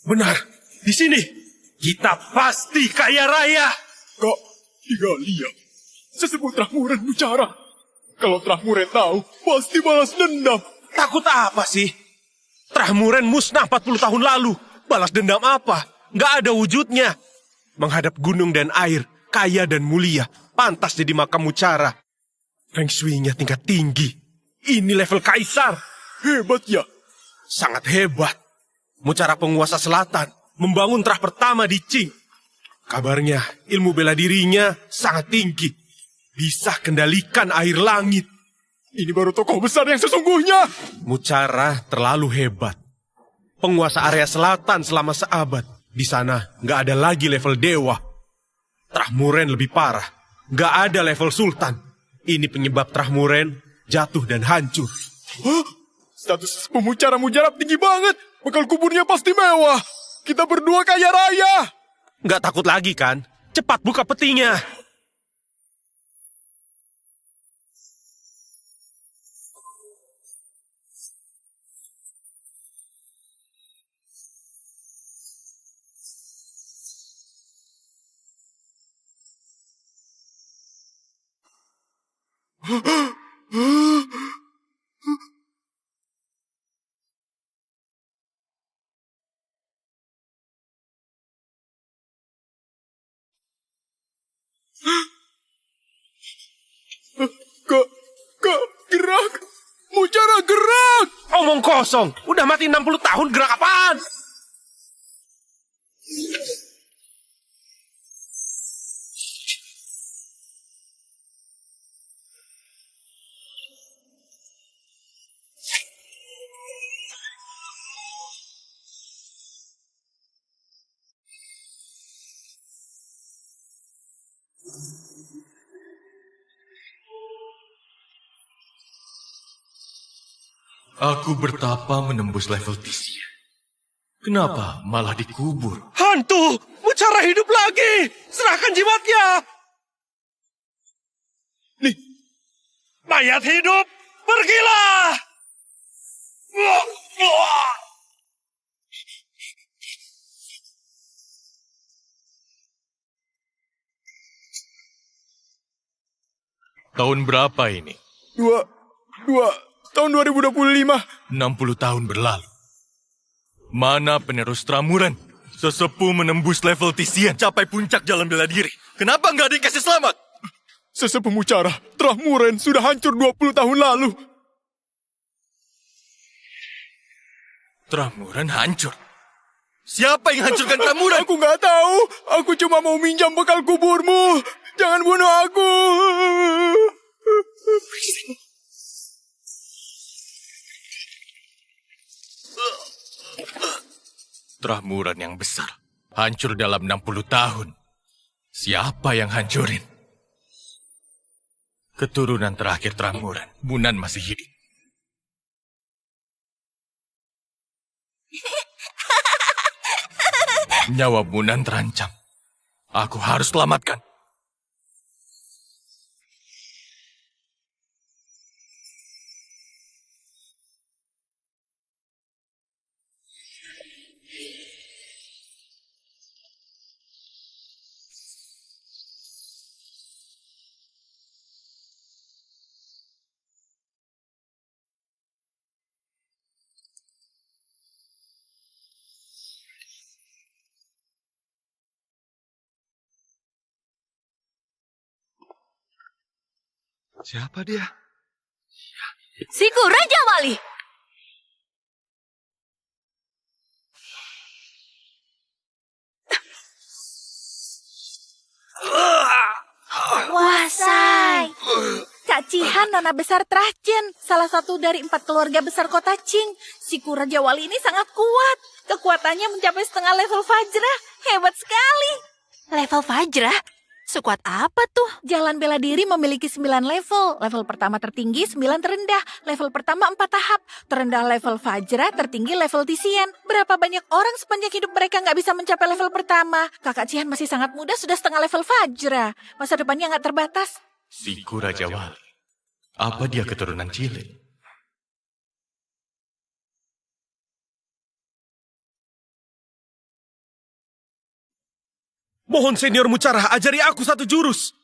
Benar, di sini. Kita pasti kaya raya. Kak, tidak lihat. Sesepuh Trahmuren bicara. Kalau Trahmuren tahu, pasti balas dendam. Takut apa sih? Trahmuren musnah 40 tahun lalu. Balas dendam apa? Nggak ada wujudnya. Menghadap gunung dan air, kaya dan mulia. Pantas jadi makam Mucara. Feng Shui-nya tingkat tinggi. Ini level kaisar. Hebat ya. Sangat hebat. Mucara penguasa selatan membangun terah pertama di Qing. Kabarnya ilmu bela dirinya sangat tinggi. Bisa kendalikan air langit. Ini baru tokoh besar yang sesungguhnya. Mucara terlalu hebat. Penguasa area selatan selama seabad. Di sana nggak ada lagi level dewa. Trahmuren lebih parah. Nggak ada level sultan. Ini penyebab Trahmuren jatuh dan hancur. Hah? Status pemucara mujarab tinggi banget. Bekal kuburnya pasti mewah. Kita berdua kaya raya. Nggak takut lagi kan? Cepat buka petinya. Kak, gerak. Mucara gerak. Omong kosong. Udah mati 60 tahun, gerak apaan? Aku bertapa menembus level Tisia. Kenapa malah dikubur? Hantu! Mucara hidup lagi! Serahkan jimatnya! Nih, Mayat hidup, pergilah! Tahun berapa ini? tahun 2025. 60 tahun berlalu. Mana penerus Trahmuren? Sesepuh menembus level Tisian, capai puncak jalan bela diri. Kenapa nggak dikasih selamat? Sesepuh mucara, Trahmuren sudah hancur 20 tahun lalu. Trahmuren hancur. Siapa yang hancurkan Trahmuren? Aku nggak tahu. Aku cuma mau minjam bekal kuburmu. Jangan bunuh aku. Trahmuren yang besar, hancur dalam 60 tahun. Siapa yang hancurin? Keturunan terakhir Trahmuren, Munan masih hidup. Nyawa Munan terancam. Aku harus selamatkan. Siapa dia? Siku Raja Wali. Wasai. Kak Cihan, Nona Besar Trahjen, salah satu dari 4 keluarga besar kota Qing. Siku Raja Wali ini sangat kuat. Kekuatannya mencapai setengah level Fajra. Hebat sekali. Level Fajra? Sekuat apa tuh? Jalan bela diri memiliki 9 level. Level pertama tertinggi, 9 terendah. Level pertama 4 tahap. Terendah level Fajra, tertinggi level Tisian. Berapa banyak orang sepanjang hidup mereka nggak bisa mencapai level pertama? Kakak Cihan masih sangat muda, sudah setengah level Fajra. Masa depannya nggak terbatas. Siku Raja Wali. Apa dia keturunan cilik? Mohon senior Mucara, ajari aku satu jurus.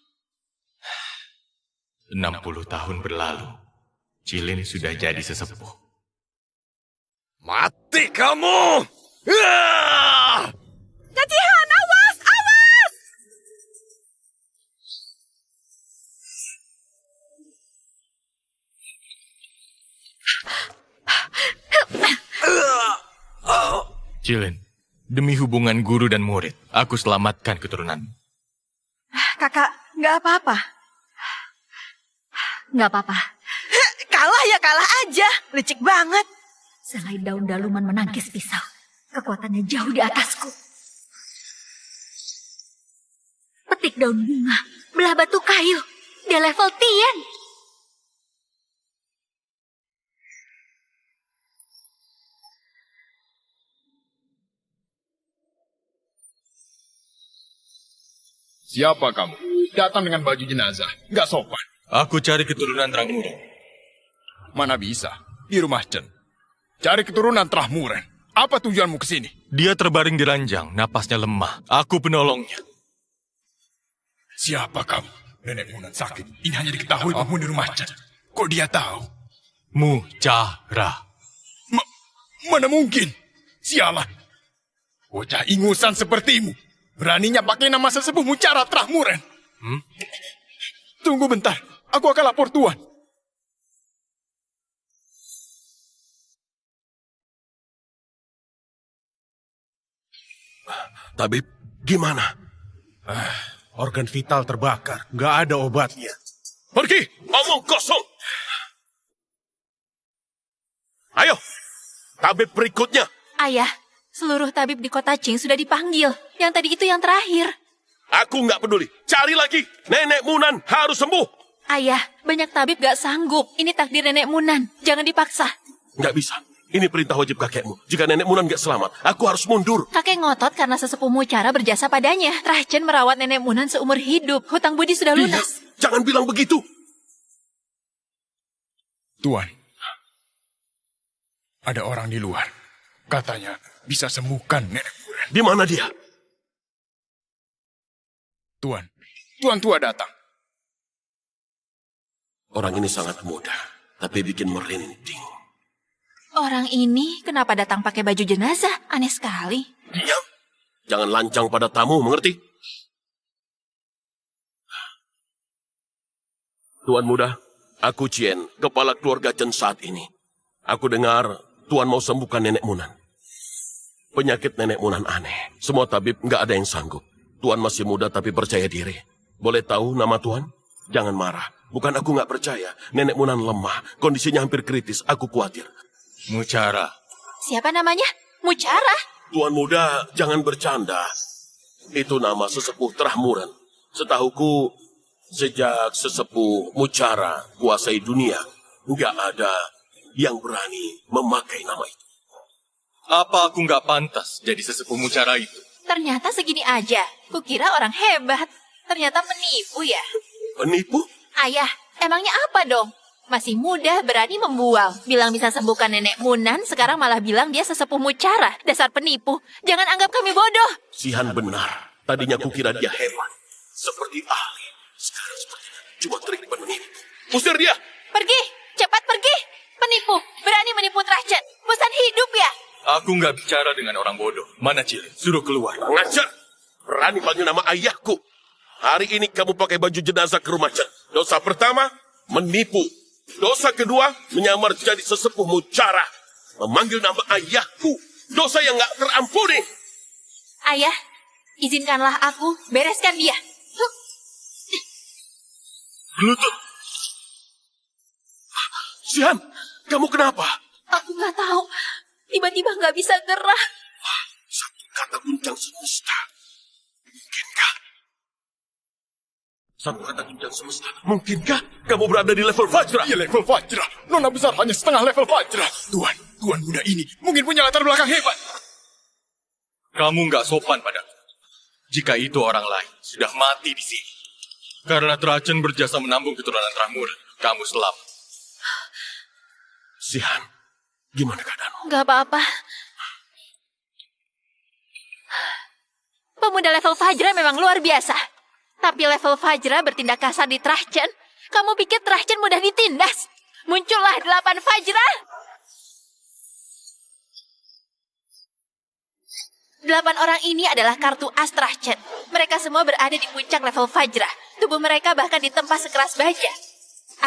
60 tahun berlalu. Cilin sudah jadi sesepuh. Mati kamu! Cacihan, awas, awas! Cilin, demi hubungan guru dan murid, aku selamatkan keturunanmu. Kakak, nggak apa-apa. Nggak apa-apa. Kalah ya kalah aja. Licik banget. Selain daun daluman menangkis pisau, kekuatannya jauh di atasku. Petik daun bunga, belah batu kayu. Dia level Tien. Siapa kamu? Datang dengan baju jenazah. Nggak sopan. Aku cari keturunan Terang Muren. Mana bisa? Di rumah Chen. Cari keturunan Trahmuren. Apa tujuanmu ke sini? Dia terbaring di ranjang, napasnya lemah. Aku penolongnya. Siapa kamu? Nenek Munan sakit. Ini hanya diketahui penghuni rumah Chen. Kok dia tahu? Mucara. Mana mungkin? Sialan. Bocah ingusan sepertimu. Beraninya pakai nama sesepuh Mucara Trahmuren. Tunggu bentar. Aku akan lapor Tuan. Tabib, gimana? Organ vital terbakar, nggak ada obatnya. Pergi, omong kosong. Ayo, tabib berikutnya. Ayah, seluruh tabib di kota Qing sudah dipanggil. Yang tadi itu yang terakhir. Aku nggak peduli, cari lagi. Nenek Munan harus sembuh. Ayah, banyak tabib gak sanggup. Ini takdir nenek Munan. Jangan dipaksa. Nggak bisa, ini perintah wajib kakekmu. Jika nenek Munan nggak selamat, aku harus mundur. Kakek ngotot karena sesepuh Mucara berjasa padanya. Trahchen merawat nenek Munan seumur hidup. Hutang budi sudah Iya, lunas. jangan bilang begitu. Tuan. Ada orang di luar. Katanya bisa sembuhkan Nenek Muren. Di mana dia? Tuan. Tuan tua datang. Orang ini sangat muda, tapi bikin merinding. Orang ini kenapa datang pakai baju jenazah? Aneh sekali. Diam. Jangan lancang pada tamu, mengerti? Tuan muda, aku Cien, kepala keluarga Chen saat ini. Aku dengar Tuan mau sembuhkan Nenek Munan. Penyakit Nenek Munan aneh. Semua tabib nggak ada yang sanggup. Tuan masih muda tapi percaya diri. Boleh tahu nama Tuan? Jangan marah. Bukan aku nggak percaya. Nenek Munan lemah. Kondisinya hampir kritis. Aku khawatir. Mucara. Siapa namanya? Mucara? Tuan muda, jangan bercanda. Itu nama sesepuh Trahmuren. Setahuku, sejak sesepuh Mucara kuasai dunia, nggak ada yang berani memakai nama itu. Apa aku nggak pantas jadi sesepuh Mucara itu? Ternyata segini aja. Kukira orang hebat. Ternyata penipu ya. Penipu? Ayah, emangnya apa dong? Masih muda, berani membual. Bilang bisa sembuhkan nenek Munan, sekarang malah bilang dia sesepuh Mucara. Dasar penipu. Jangan anggap kami bodoh. Sihan benar. Tadinya kukira dia hebat. Seperti ahli. Sekarang sepertinya cuma trik penipu. Usir dia! Pergi, cepat pergi. Penipu, berani menipu Trahchen. Bosan hidup ya? Aku nggak bicara dengan orang bodoh. Mana Cilin? Suruh keluar. Ngajar! Berani panggil nama ayahku. Hari ini kamu pakai baju jenazah ke rumah Chen. Dosa pertama, menipu. Dosa kedua, menyamar jadi sesepuh Mucara. Memanggil nama ayahku. Dosa yang gak terampuni. Ayah, izinkanlah aku bereskan dia. Lutut. Sihan, kamu kenapa? Aku nggak tahu. Tiba-tiba nggak bisa gerak. Satu kata guncang semesta. Mungkinkah? Satu kata guncang semesta. Mungkinkah kamu berada di level Vajra? Iya level Vajra. Nona besar hanya setengah level Vajra. Tuan muda ini mungkin punya latar belakang hebat. Kamu nggak sopan padaku. Jika itu orang lain sudah mati di sini. Karena Trahchen berjasa menambung keturunan Trahmuren, kamu selamat. Sihan, gimana keadaanmu? Nggak apa-apa. pemuda level Fajra memang luar biasa. Tapi level Fajra bertindak kasar di Trahchen. Kamu pikir Trahchen mudah ditindas? Muncullah 8 Fajra. 8 orang ini adalah kartu as Trahchen. Mereka semua berada di puncak level Fajra. Tubuh mereka bahkan ditempa sekeras baja.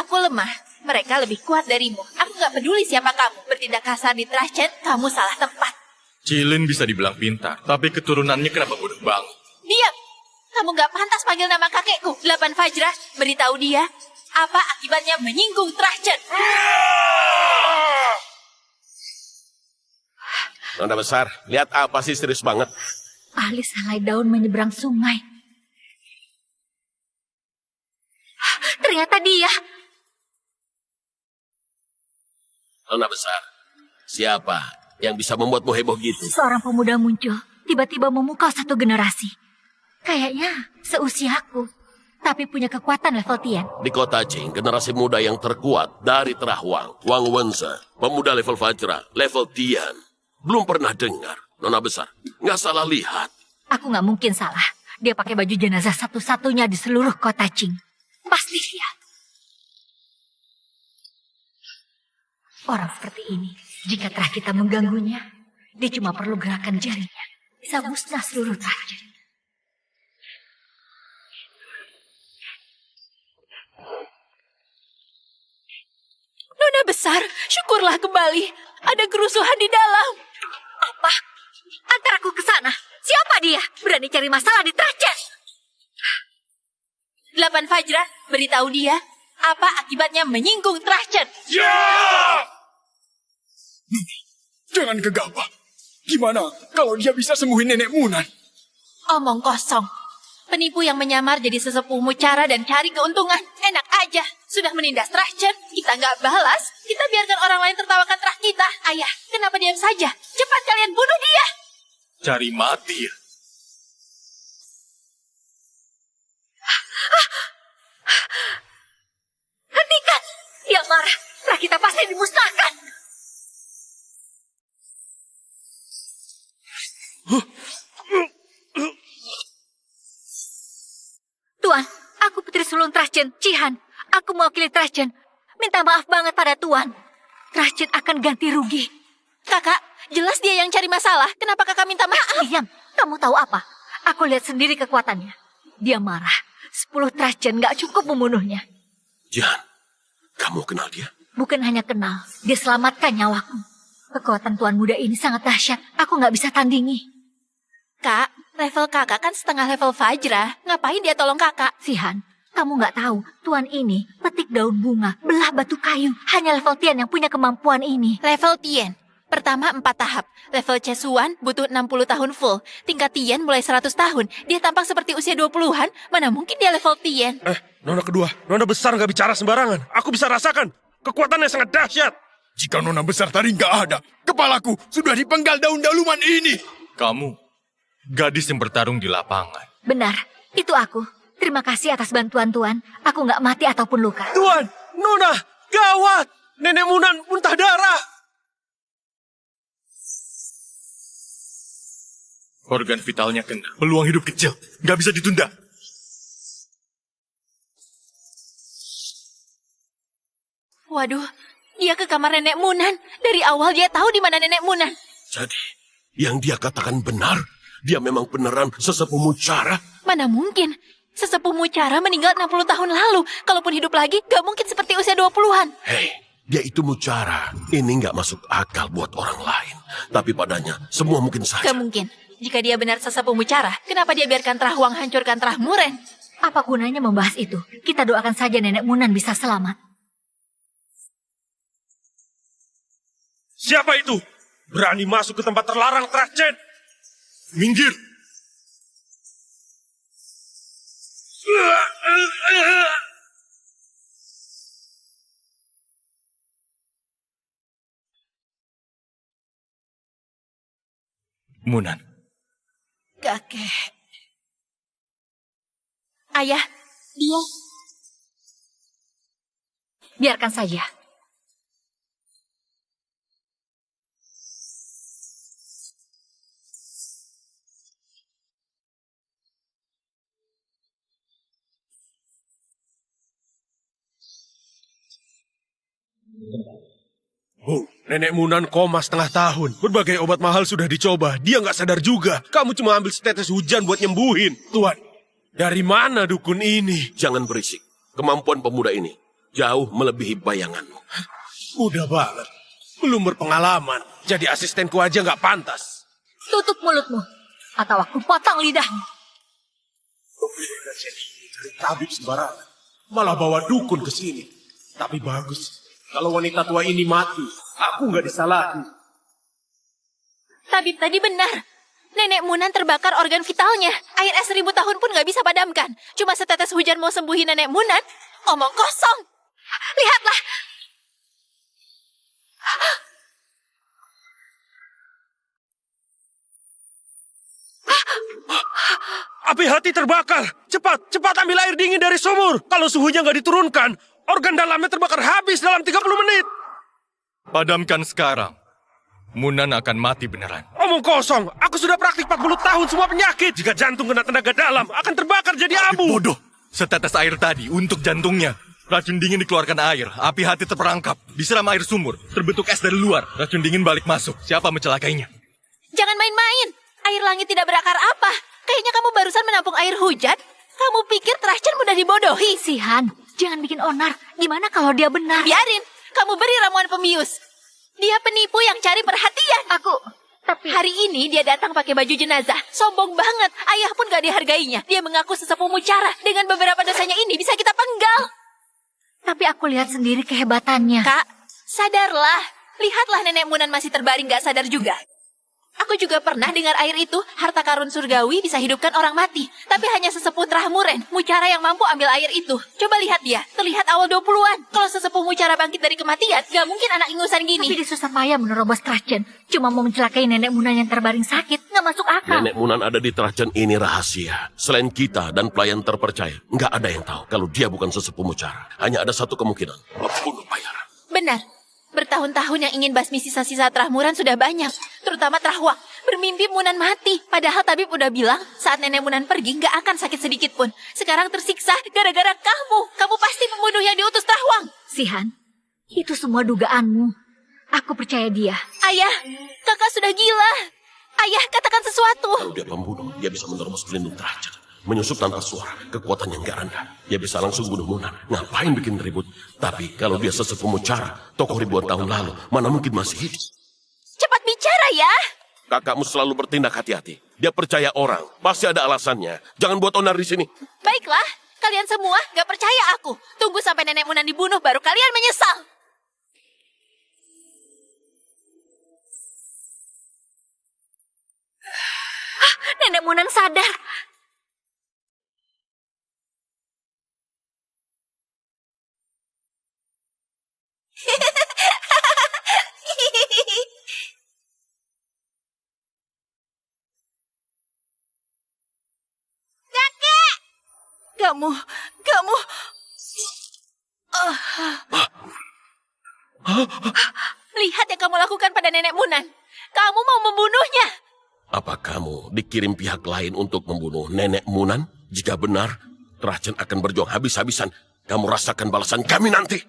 Aku lemah. Mereka lebih kuat darimu. Aku gak peduli siapa kamu. Bertindak kasar di Trahchen, kamu salah tempat. Cilin bisa dibilang pintar, tapi keturunannya kenapa bodoh banget? Diam! Kamu gak pantas panggil nama kakekku. 8 Fajra, beritahu dia apa akibatnya menyinggung Trahchen. Nona besar, lihat apa sih serius banget? Ahli salai daun menyeberang sungai. Ternyata dia. Nona besar, siapa yang bisa membuatmu heboh gitu? Seorang pemuda muncul, tiba-tiba memukau satu generasi. Kayaknya seusiaku, tapi punya kekuatan level Tian. Di kota Qing, generasi muda yang terkuat dari Terahwang, Wang Wense, pemuda level Fajra, level Tian. Belum pernah dengar, Nona besar. Nggak salah lihat. Aku nggak mungkin salah. Dia pakai baju jenazah satu-satunya di seluruh kota Qing. Pasti dia. Orang seperti ini, jika telah kita mengganggunya, dia cuma perlu gerakan jarinya. Bisa musnah seluruh Trahchen. Nona besar, syukurlah kembali. Ada kerusuhan di dalam. Apa? Antar aku ke sana. Siapa dia? Berani cari masalah di Trahchen. 8 Fajra, beritahu dia apa akibatnya menyinggung Trahchen. Jangan gegabah. Gimana kalau dia bisa sembuhin nenek Munan? Omong kosong. Penipu yang menyamar jadi sesepuh Mucara dan cari keuntungan. Enak aja. Sudah menindas Trahchen, kita nggak balas. Kita biarkan orang lain tertawakan Trah kita. Ayah, kenapa diam saja? Cepat kalian bunuh dia. Cari mati ya? Hentikan! Dia marah. Trah kita pasti dimusnahkan. Tuan, aku putri sulung Trahchen, Cihan. Aku mewakili Trahchen. Minta maaf banget pada Tuan. Trahchen akan ganti rugi. Kakak, jelas dia yang cari masalah. Kenapa kakak minta maaf? Diam, kamu tahu apa? Aku lihat sendiri kekuatannya. Dia marah. 10 Trahchen gak cukup membunuhnya. Jihan, kamu kenal dia? Bukan hanya kenal, dia selamatkan nyawaku. Kekuatan tuan muda ini sangat dahsyat. Aku gak bisa tandingi. Kak, level kakak kan setengah level Fajra. Ngapain dia tolong kakak? Sihan, kamu gak tahu, tuan ini petik daun bunga, belah batu kayu. Hanya level Tian yang punya kemampuan ini. Level Tien. Pertama 4 tahap. Level Chesuan butuh 60 tahun full. Tingkat Tien mulai 100 tahun. Dia tampak seperti usia 20-an. Mana mungkin dia level Tien? Nona kedua, Nona besar nggak bicara sembarangan. Aku bisa rasakan. Kekuatannya sangat dahsyat. Jika Nona besar tadi nggak ada, kepalaku sudah dipenggal daun daluman ini. Kamu, gadis yang bertarung di lapangan. Benar, itu aku. Terima kasih atas bantuan tuan. Aku gak mati ataupun luka. Tuan, Nona, gawat. Nenek Munan muntah darah. Organ vitalnya kena. Peluang hidup kecil. Nggak bisa ditunda. Waduh, dia ke kamar nenek Munan. Dari awal dia tahu di mana nenek Munan. Jadi, yang dia katakan benar. Dia memang beneran sesepuh Mucara. Mana mungkin? Sesepuh Mucara meninggal 60 tahun lalu. Kalaupun hidup lagi, gak mungkin seperti usia 20-an. Hei, dia itu Mucara. Ini nggak masuk akal buat orang lain. Tapi padanya, semua mungkin saja. Gak mungkin. Jika dia benar sesepuh Mucara, kenapa dia biarkan Trahwang hancurkan Trahmuren? Apa gunanya membahas itu? Kita doakan saja nenek Munan bisa selamat. Siapa itu? Berani masuk ke tempat terlarang Trahchen. Minggir! Munan. Kakek. Ayah, dia. Biarkan saja. Oh, Nenek Munan koma setengah tahun. Berbagai obat mahal sudah dicoba. Dia nggak sadar juga. Kamu cuma ambil setetes hujan buat nyembuhin. Tuan, dari mana dukun ini? Jangan berisik. Kemampuan pemuda ini jauh melebihi bayanganmu. Mudah banget. Belum berpengalaman. Jadi asistenku aja nggak pantas. Tutup mulutmu, atau aku potong lidahmu. Dari tabib sembarangan. Malah bawa dukun ke sini. Tapi bagus. Kalau wanita tua ini mati, aku nggak disalahin. Tabib tadi benar. Nenek Munan terbakar organ vitalnya. Air es 1000 tahun pun nggak bisa padamkan. Cuma setetes hujan mau sembuhin Nenek Munan? Omong kosong. Lihatlah. Api hati terbakar. Cepat ambil air dingin dari sumur. Kalau suhunya nggak diturunkan, organ dalamnya terbakar habis dalam 30 menit. Padamkan sekarang. Munan akan mati beneran. Omong kosong. Aku sudah praktik 40 tahun semua penyakit. Jika jantung kena tenaga dalam, akan terbakar jadi abu. Bodoh. Setetes air tadi untuk jantungnya. Racun dingin dikeluarkan air. Api hati terperangkap. Disiram air sumur. Terbentuk es dari luar. Racun dingin balik masuk. Siapa mencelakainya? Jangan main-main. Air langit tidak berakar apa. Kayaknya kamu barusan menampung air hujan. Kamu pikir Trashcan mudah dibodohi? Sihan, jangan bikin onar. Gimana kalau dia benar? Biarin. Kamu beri ramuan pembius. Dia penipu yang cari perhatian. Tapi hari ini dia datang pakai baju jenazah. Sombong banget. Ayah pun gak dihargainya. Dia mengaku sesepuh Mucara. Dengan beberapa dosanya ini bisa kita penggal. Tapi aku lihat sendiri kehebatannya. Kak, sadarlah. Lihatlah Nenek Munan masih terbaring gak sadar juga. Aku juga pernah dengar air itu, harta karun surgawi bisa hidupkan orang mati. Tapi hanya sesepuh Trahmuren, Mucara yang mampu ambil air itu. Coba lihat dia, terlihat awal 20-an. Kalau sesepuh Mucara bangkit dari kematian, gak mungkin anak ingusan gini. Tapi dia susah payah menerobos Trashcan. Cuma mau mencelakai Nenek Munan yang terbaring sakit, nggak masuk akal. Nenek Munan ada di Trashcan ini rahasia. Selain kita dan pelayan terpercaya, nggak ada yang tahu kalau dia bukan sesepuh Mucara. Hanya ada satu kemungkinan, membunuh bayaran. Benar. Bertahun-tahun yang ingin basmi sisa-sisa Trahmuran sudah banyak. Terutama Trahwang. Bermimpi Munan mati. Padahal tabib udah bilang saat Nenek Munan pergi nggak akan sakit sedikit pun. Sekarang tersiksa gara-gara kamu. Kamu pasti pembunuh yang diutus Trahwang. Sihan, itu semua dugaanmu. Aku percaya dia. Ayah, kakak sudah gila. Ayah, katakan sesuatu. Kalau dia pembunuh, dia bisa menerobos pelindung Trashcan. Menyusup tanpa suara, kekuatan yang gak rendah. Dia bisa langsung bunuh Munan. Ngapain bikin ribut? Tapi kalau dia sesepuh Mucara, tokoh ribuan tahun lalu, mana mungkin masih hidup? Cepat bicara ya. Kakakmu selalu bertindak hati-hati. Dia percaya orang, pasti ada alasannya. Jangan buat onar di sini. Baiklah, kalian semua gak percaya aku. Tunggu sampai Nenek Munan dibunuh, baru kalian menyesal. Nenek Munan sadar. Kamu. Lihat yang kamu lakukan pada Nenek Munan. Kamu mau membunuhnya. Apa kamu dikirim pihak lain untuk membunuh Nenek Munan? Jika benar, Trashcan akan berjuang habis-habisan. Kamu rasakan balasan kami nanti.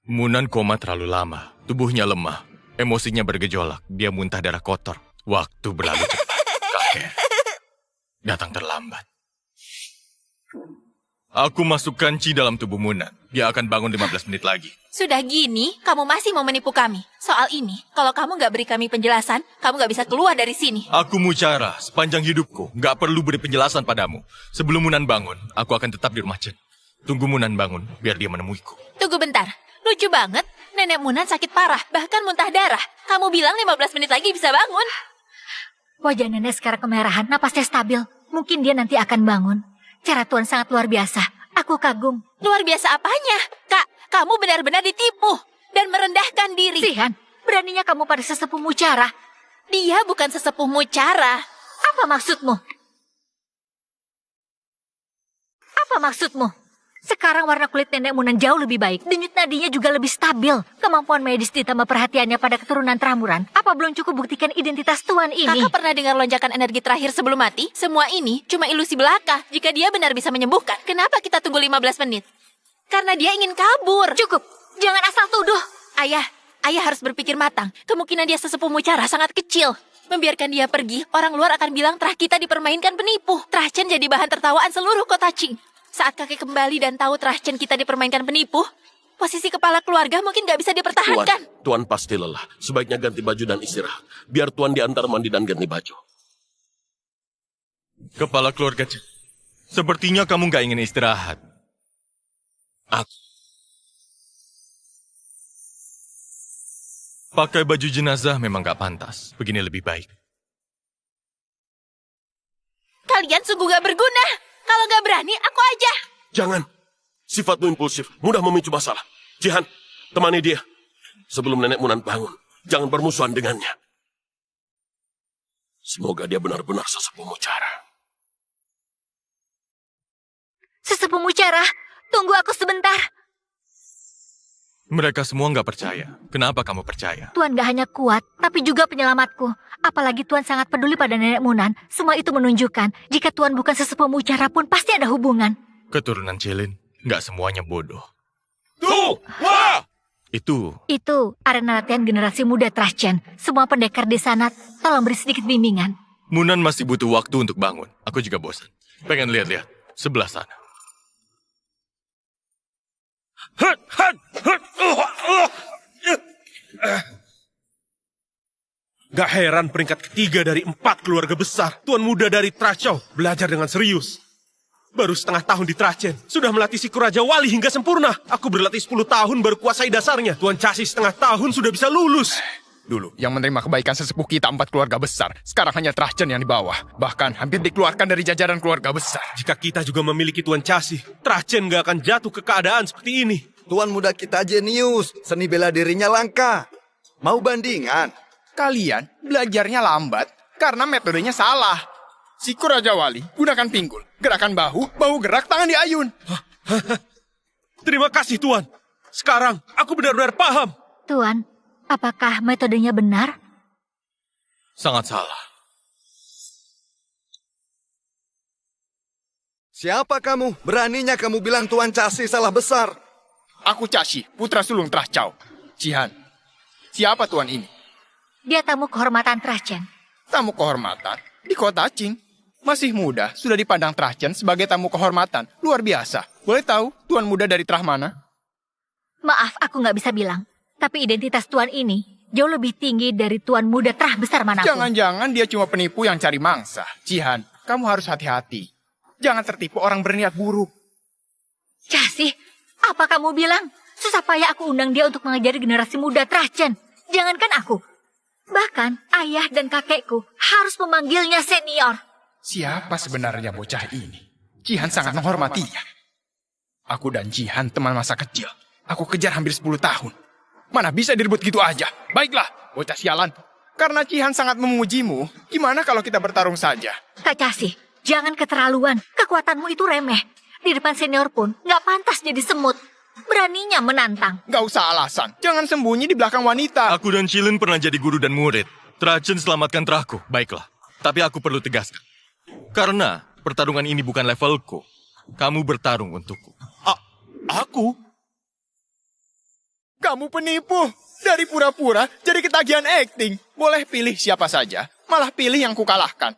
Munan koma terlalu lama. Tubuhnya lemah. Emosinya bergejolak. Dia muntah darah kotor. Waktu berlalu cepat. Kakek datang terlambat. Aku masukkan Qi dalam tubuh Munan. Dia akan bangun 15 menit lagi. Sudah gini, kamu masih mau menipu kami. Soal ini, kalau kamu nggak beri kami penjelasan, kamu nggak bisa keluar dari sini. Aku Mucara, sepanjang hidupku. Nggak perlu beri penjelasan padamu. Sebelum Munan bangun, aku akan tetap di rumah Chen. Tunggu Munan bangun, biar dia menemuiku. Tunggu bentar. Lucu banget. Nenek Munan sakit parah, bahkan muntah darah. Kamu bilang 15 menit lagi bisa bangun. Wajah nenek sekarang kemerahan, napasnya stabil. Mungkin dia nanti akan bangun. Cara Tuan sangat luar biasa. Aku kagum. Luar biasa apanya? Kak, kamu benar-benar ditipu dan merendahkan diri. Sihan, beraninya kamu pada sesepuh Mucara. Dia bukan sesepuh Mucara. Apa maksudmu? Apa maksudmu? Sekarang warna kulit Nenek Munan jauh lebih baik. Denyut nadinya juga lebih stabil. Kemampuan medis ditambah perhatiannya pada keturunan Trahmuran. Apa belum cukup buktikan identitas Tuan ini? Kakak pernah dengar lonjakan energi terakhir sebelum mati? Semua ini cuma ilusi belaka. Jika dia benar bisa menyembuhkan, kenapa kita tunggu 15 menit? Karena dia ingin kabur. Cukup, jangan asal tuduh. Ayah harus berpikir matang. Kemungkinan dia sesepuh Mucara sangat kecil. Membiarkan dia pergi, orang luar akan bilang Trah kita dipermainkan penipu. Trah Chen jadi bahan tertawaan seluruh kota Qing. Saat kakek kembali dan tahu Trah Chen kita dipermainkan penipu, posisi kepala keluarga mungkin gak bisa dipertahankan. Tuan pasti lelah. Sebaiknya ganti baju dan istirahat. Biar Tuan diantar mandi dan ganti baju. Kepala keluarga Chen, sepertinya kamu gak ingin istirahat. Pakai baju jenazah memang gak pantas. Begini lebih baik. Kalian sungguh gak berguna. Kalau gak berani, aku aja. Jangan. Sifatmu impulsif, mudah memicu masalah. Jihan, temani dia. Sebelum Nenek Munan bangun, jangan bermusuhan dengannya. Semoga dia benar-benar sesepuh Mucara. Sesepuh Mucara, tunggu aku sebentar. Mereka semua nggak percaya. Kenapa kamu percaya? Tuan gak hanya kuat, tapi juga penyelamatku. Apalagi Tuan sangat peduli pada Nenek Munan. Semua itu menunjukkan, jika Tuan bukan sesepuh Mucara pun pasti ada hubungan. Keturunan Cilin, nggak semuanya bodoh. Tuh! Wah! Itu Arena latihan generasi muda Trah Chen. Semua pendekar di sana, tolong beri sedikit bimbingan. Munan masih butuh waktu untuk bangun. Aku juga bosan. Pengen lihat-lihat. Sebelah sana. Gak heran peringkat ketiga dari 4 keluarga besar. Tuan muda dari Trachau belajar dengan serius. Baru setengah tahun di Trachen, sudah melatih siku Raja Wali hingga sempurna. Aku berlatih 10 tahun baru kuasai dasarnya. Tuan Casi setengah tahun sudah bisa lulus. Dulu, yang menerima kebaikan sesepuh kita 4 keluarga besar. Sekarang hanya Trah Chen yang di bawah. Bahkan hampir dikeluarkan dari jajaran keluarga besar. Jika kita juga memiliki Tuan Casi, Trachen gak akan jatuh ke keadaan seperti ini. Tuan muda kita jenius, seni bela dirinya langka. Mau bandingan? Kalian belajarnya lambat karena metodenya salah. Siku Raja Wali, gunakan pinggul. Gerakan bahu, bahu gerak, tangan diayun. Terima kasih Tuan. Sekarang aku benar-benar paham. Tuan, apakah metodenya benar? Sangat salah. Siapa kamu? Beraninya kamu bilang Tuan Casi salah besar. Aku Cashi, putra sulung Trah Chau. Jihan, siapa tuan ini? Dia tamu kehormatan Trah Chen. Tamu kehormatan di kota Qing. Masih muda, sudah dipandang Trah Chen sebagai tamu kehormatan. Luar biasa. Boleh tahu tuan muda dari Trah mana? Maaf, aku nggak bisa bilang. Tapi identitas tuan ini jauh lebih tinggi dari tuan muda Trah besar manapun. Jangan-jangan dia cuma penipu yang cari mangsa. Jihan, kamu harus hati-hati. Jangan tertipu orang berniat buruk. Casi, apa kamu bilang? Susah payah aku undang dia untuk mengajari generasi muda Trah Chen. Jangankan aku. Bahkan ayah dan kakekku harus memanggilnya senior. Siapa sebenarnya bocah ini? Jihan sangat menghormatinya. Aku dan Jihan teman masa kecil. Aku kejar hampir 10 tahun. Mana bisa direbut gitu aja? Baiklah, bocah sialan. Karena Jihan sangat memujimu, gimana kalau kita bertarung saja? Kak Casi, jangan keterlaluan. Kekuatanmu itu remeh. Di depan senior pun gak pantas jadi semut. Beraninya menantang. Gak usah alasan. Jangan sembunyi di belakang wanita. Aku dan Cilin pernah jadi guru dan murid. Trah Chen selamatkan Trahku. Baiklah. Tapi aku perlu tegaskan. Karena pertarungan ini bukan levelku. Kamu bertarung untukku. Aku? Kamu penipu. Dari pura-pura jadi ketagihan acting. Boleh pilih siapa saja. Malah pilih yang kukalahkan.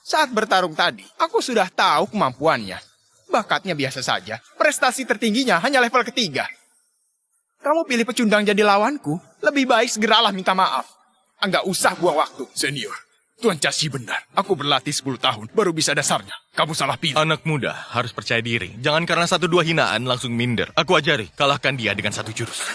Saat bertarung tadi, aku sudah tahu kemampuannya. Bakatnya biasa saja. Prestasi tertingginya hanya level ketiga. Kamu pilih pecundang jadi lawanku. Lebih baik segeralah minta maaf. Enggak usah buang waktu. Senior, Tuan Casi benar. Aku berlatih 10 tahun, baru bisa dasarnya. Kamu salah pilih. Anak muda harus percaya diri. Jangan karena 1-2 hinaan langsung minder. Aku ajari, kalahkan dia dengan 1 jurus.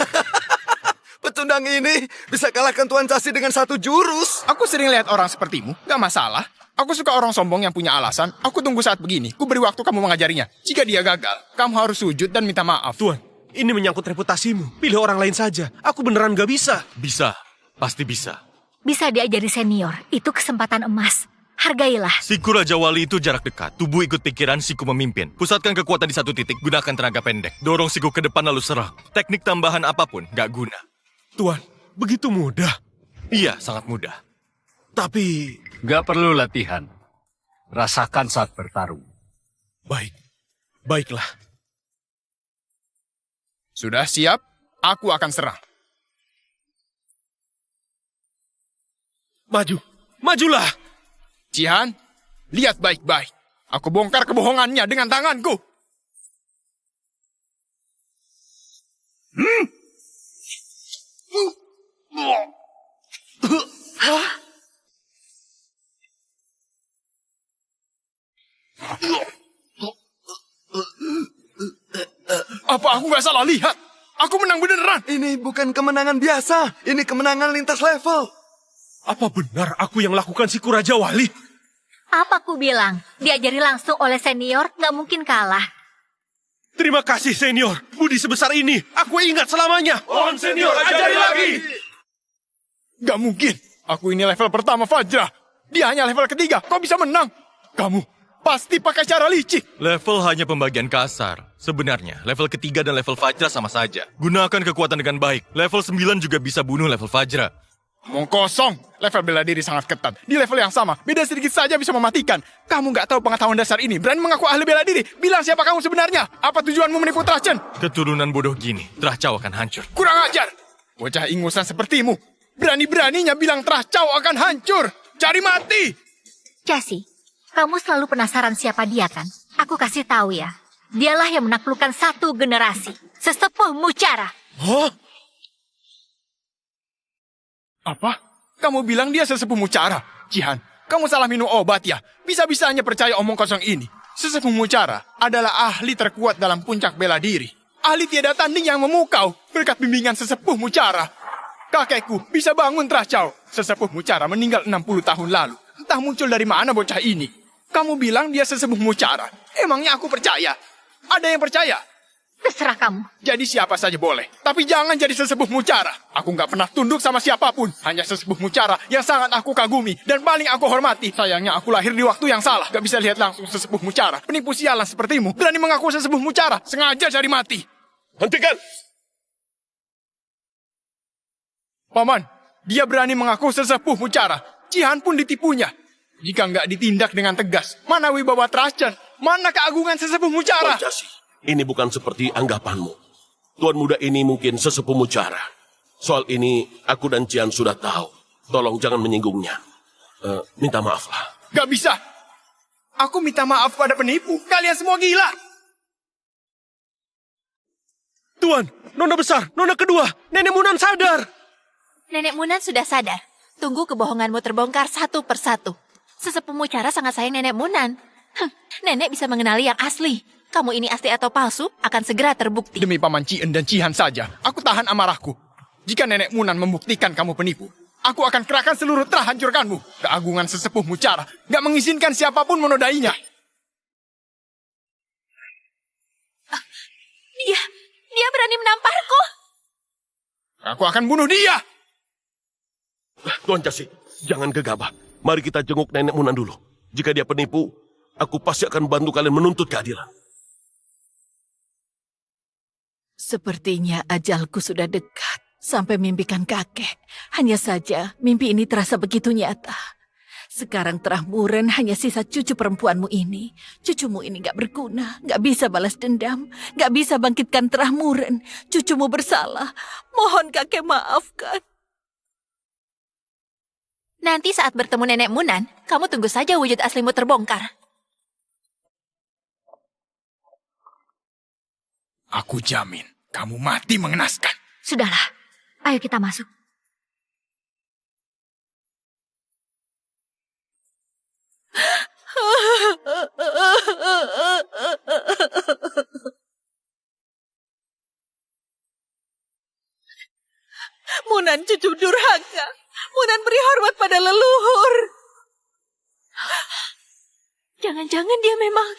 Pecundang ini bisa kalahkan Tuan Casi dengan 1 jurus. Aku sering lihat orang sepertimu, gak masalah. Aku suka orang sombong yang punya alasan. Aku tunggu saat begini. Ku beri waktu kamu mengajarinya. Jika dia gagal, kamu harus sujud dan minta maaf. Tuan, ini menyangkut reputasimu. Pilih orang lain saja. Aku beneran gak bisa. Bisa, pasti bisa. Bisa diajari senior. Itu kesempatan emas. Hargailah. Siku Raja Wali itu jarak dekat. Tubuh ikut pikiran, siku memimpin. Pusatkan kekuatan di 1 titik, gunakan tenaga pendek. Dorong siku ke depan lalu serang. Teknik tambahan apapun, gak guna. Tuan, begitu mudah. Iya, sangat mudah. Tapi... Gak perlu latihan. Rasakan saat bertarung. Baiklah. Sudah siap? Aku akan serang. Maju, majulah. Jihan, lihat baik-baik. Aku bongkar kebohongannya dengan tanganku. Apa aku nggak salah lihat? Aku menang beneran. Ini bukan kemenangan biasa. Ini kemenangan lintas level. Apa benar aku yang lakukan siku Raja Wali? Apa ku bilang? Diajari langsung oleh senior, nggak mungkin kalah. Terima kasih senior. Budi sebesar ini, aku ingat selamanya. Mohon senior, ajari lagi. Gak mungkin. Aku ini level pertama Fajra. Dia hanya level ketiga. Kok bisa menang? Kamu pasti pakai cara licik. Level hanya pembagian kasar. Sebenarnya, level ketiga dan level Fajra sama saja. Gunakan kekuatan dengan baik. Level 9 juga bisa bunuh level Fajra. Omong kosong. Level bela diri sangat ketat. Di level yang sama, beda sedikit saja bisa mematikan. Kamu nggak tahu pengetahuan dasar ini. Berani mengaku ahli bela diri. Bilang siapa kamu sebenarnya. Apa tujuanmu menipu Trachen? Keturunan bodoh gini, Trachau akan hancur. Kurang ajar. Bocah ingusan sepertimu. Berani-beraninya bilang Trachau akan hancur. Cari mati. Cassie, kamu selalu penasaran siapa dia kan? Aku kasih tahu ya. Dialah yang menaklukkan satu generasi. Sesepuh Mucara. Hah? Apa? Kamu bilang dia sesepuh Mucara? Jihan, kamu salah minum obat ya? Bisa-bisanya percaya omong kosong ini. Sesepuh Mucara adalah ahli terkuat dalam puncak bela diri. Ahli tiada tanding yang memukau berkat bimbingan sesepuh Mucara. Kakekku bisa bangun Trachau. Sesepuh Mucara meninggal 60 tahun lalu. Entah muncul dari mana bocah ini. Kamu bilang dia sesepuh Mucara. Emangnya aku percaya? Ada yang percaya? Terserah kamu. Jadi siapa saja boleh. Tapi jangan jadi sesepuh Mucara. Aku nggak pernah tunduk sama siapapun. Hanya sesepuh Mucara yang sangat aku kagumi. Dan paling aku hormati. Sayangnya aku lahir di waktu yang salah. Gak bisa lihat langsung sesepuh Mucara. Penipu sialan sepertimu. Berani mengaku sesepuh Mucara. Sengaja cari mati. Hentikan! Paman, dia berani mengaku sesepuh Mucara. Jihan pun ditipunya. Jika nggak ditindak dengan tegas, mana wibawa Trachen? Mana keagungan sesepuh Mucara? Jasi, ini bukan seperti anggapanmu. Tuan muda ini mungkin sesepuh Mucara. Soal ini, aku dan Jihan sudah tahu. Tolong jangan menyinggungnya. Minta maaflah. Gak bisa. Aku minta maaf pada penipu. Kalian semua gila. Tuan, Nona besar, Nona kedua, Nenek Munan sadar. Nenek Munan sudah sadar. Tunggu kebohonganmu terbongkar satu persatu. Sesepuh Mucara sangat sayang Nenek Munan. Nenek bisa mengenali yang asli. Kamu ini asli atau palsu akan segera terbukti. Demi Paman Cien dan Jihan saja, aku tahan amarahku. Jika Nenek Munan membuktikan kamu penipu, aku akan kerahkan seluruh hancurkanmu. Keagungan sesepuh Mucara gak mengizinkan siapapun menodainya. Dia berani menamparku. Aku akan bunuh dia. Tuan Jasi, jangan gegabah. Mari kita jenguk Nenek Munan dulu. Jika dia penipu, aku pasti akan bantu kalian menuntut keadilan. Sepertinya ajalku sudah dekat. Sampai mimpikan kakek. Hanya saja mimpi ini terasa begitu nyata. Sekarang Trahmuren hanya sisa cucu perempuanmu ini. Cucumu ini gak berguna. Gak bisa balas dendam. Gak bisa bangkitkan Trahmuren. Cucumu bersalah. Mohon kakek maafkan. Nanti saat bertemu Nenek Munan, kamu tunggu saja wujud aslimu terbongkar. Aku jamin, kamu mati mengenaskan. Sudahlah, ayo kita masuk. Munan cucu durhaka. Munan beri hormat pada leluhur. Jangan-jangan dia memang...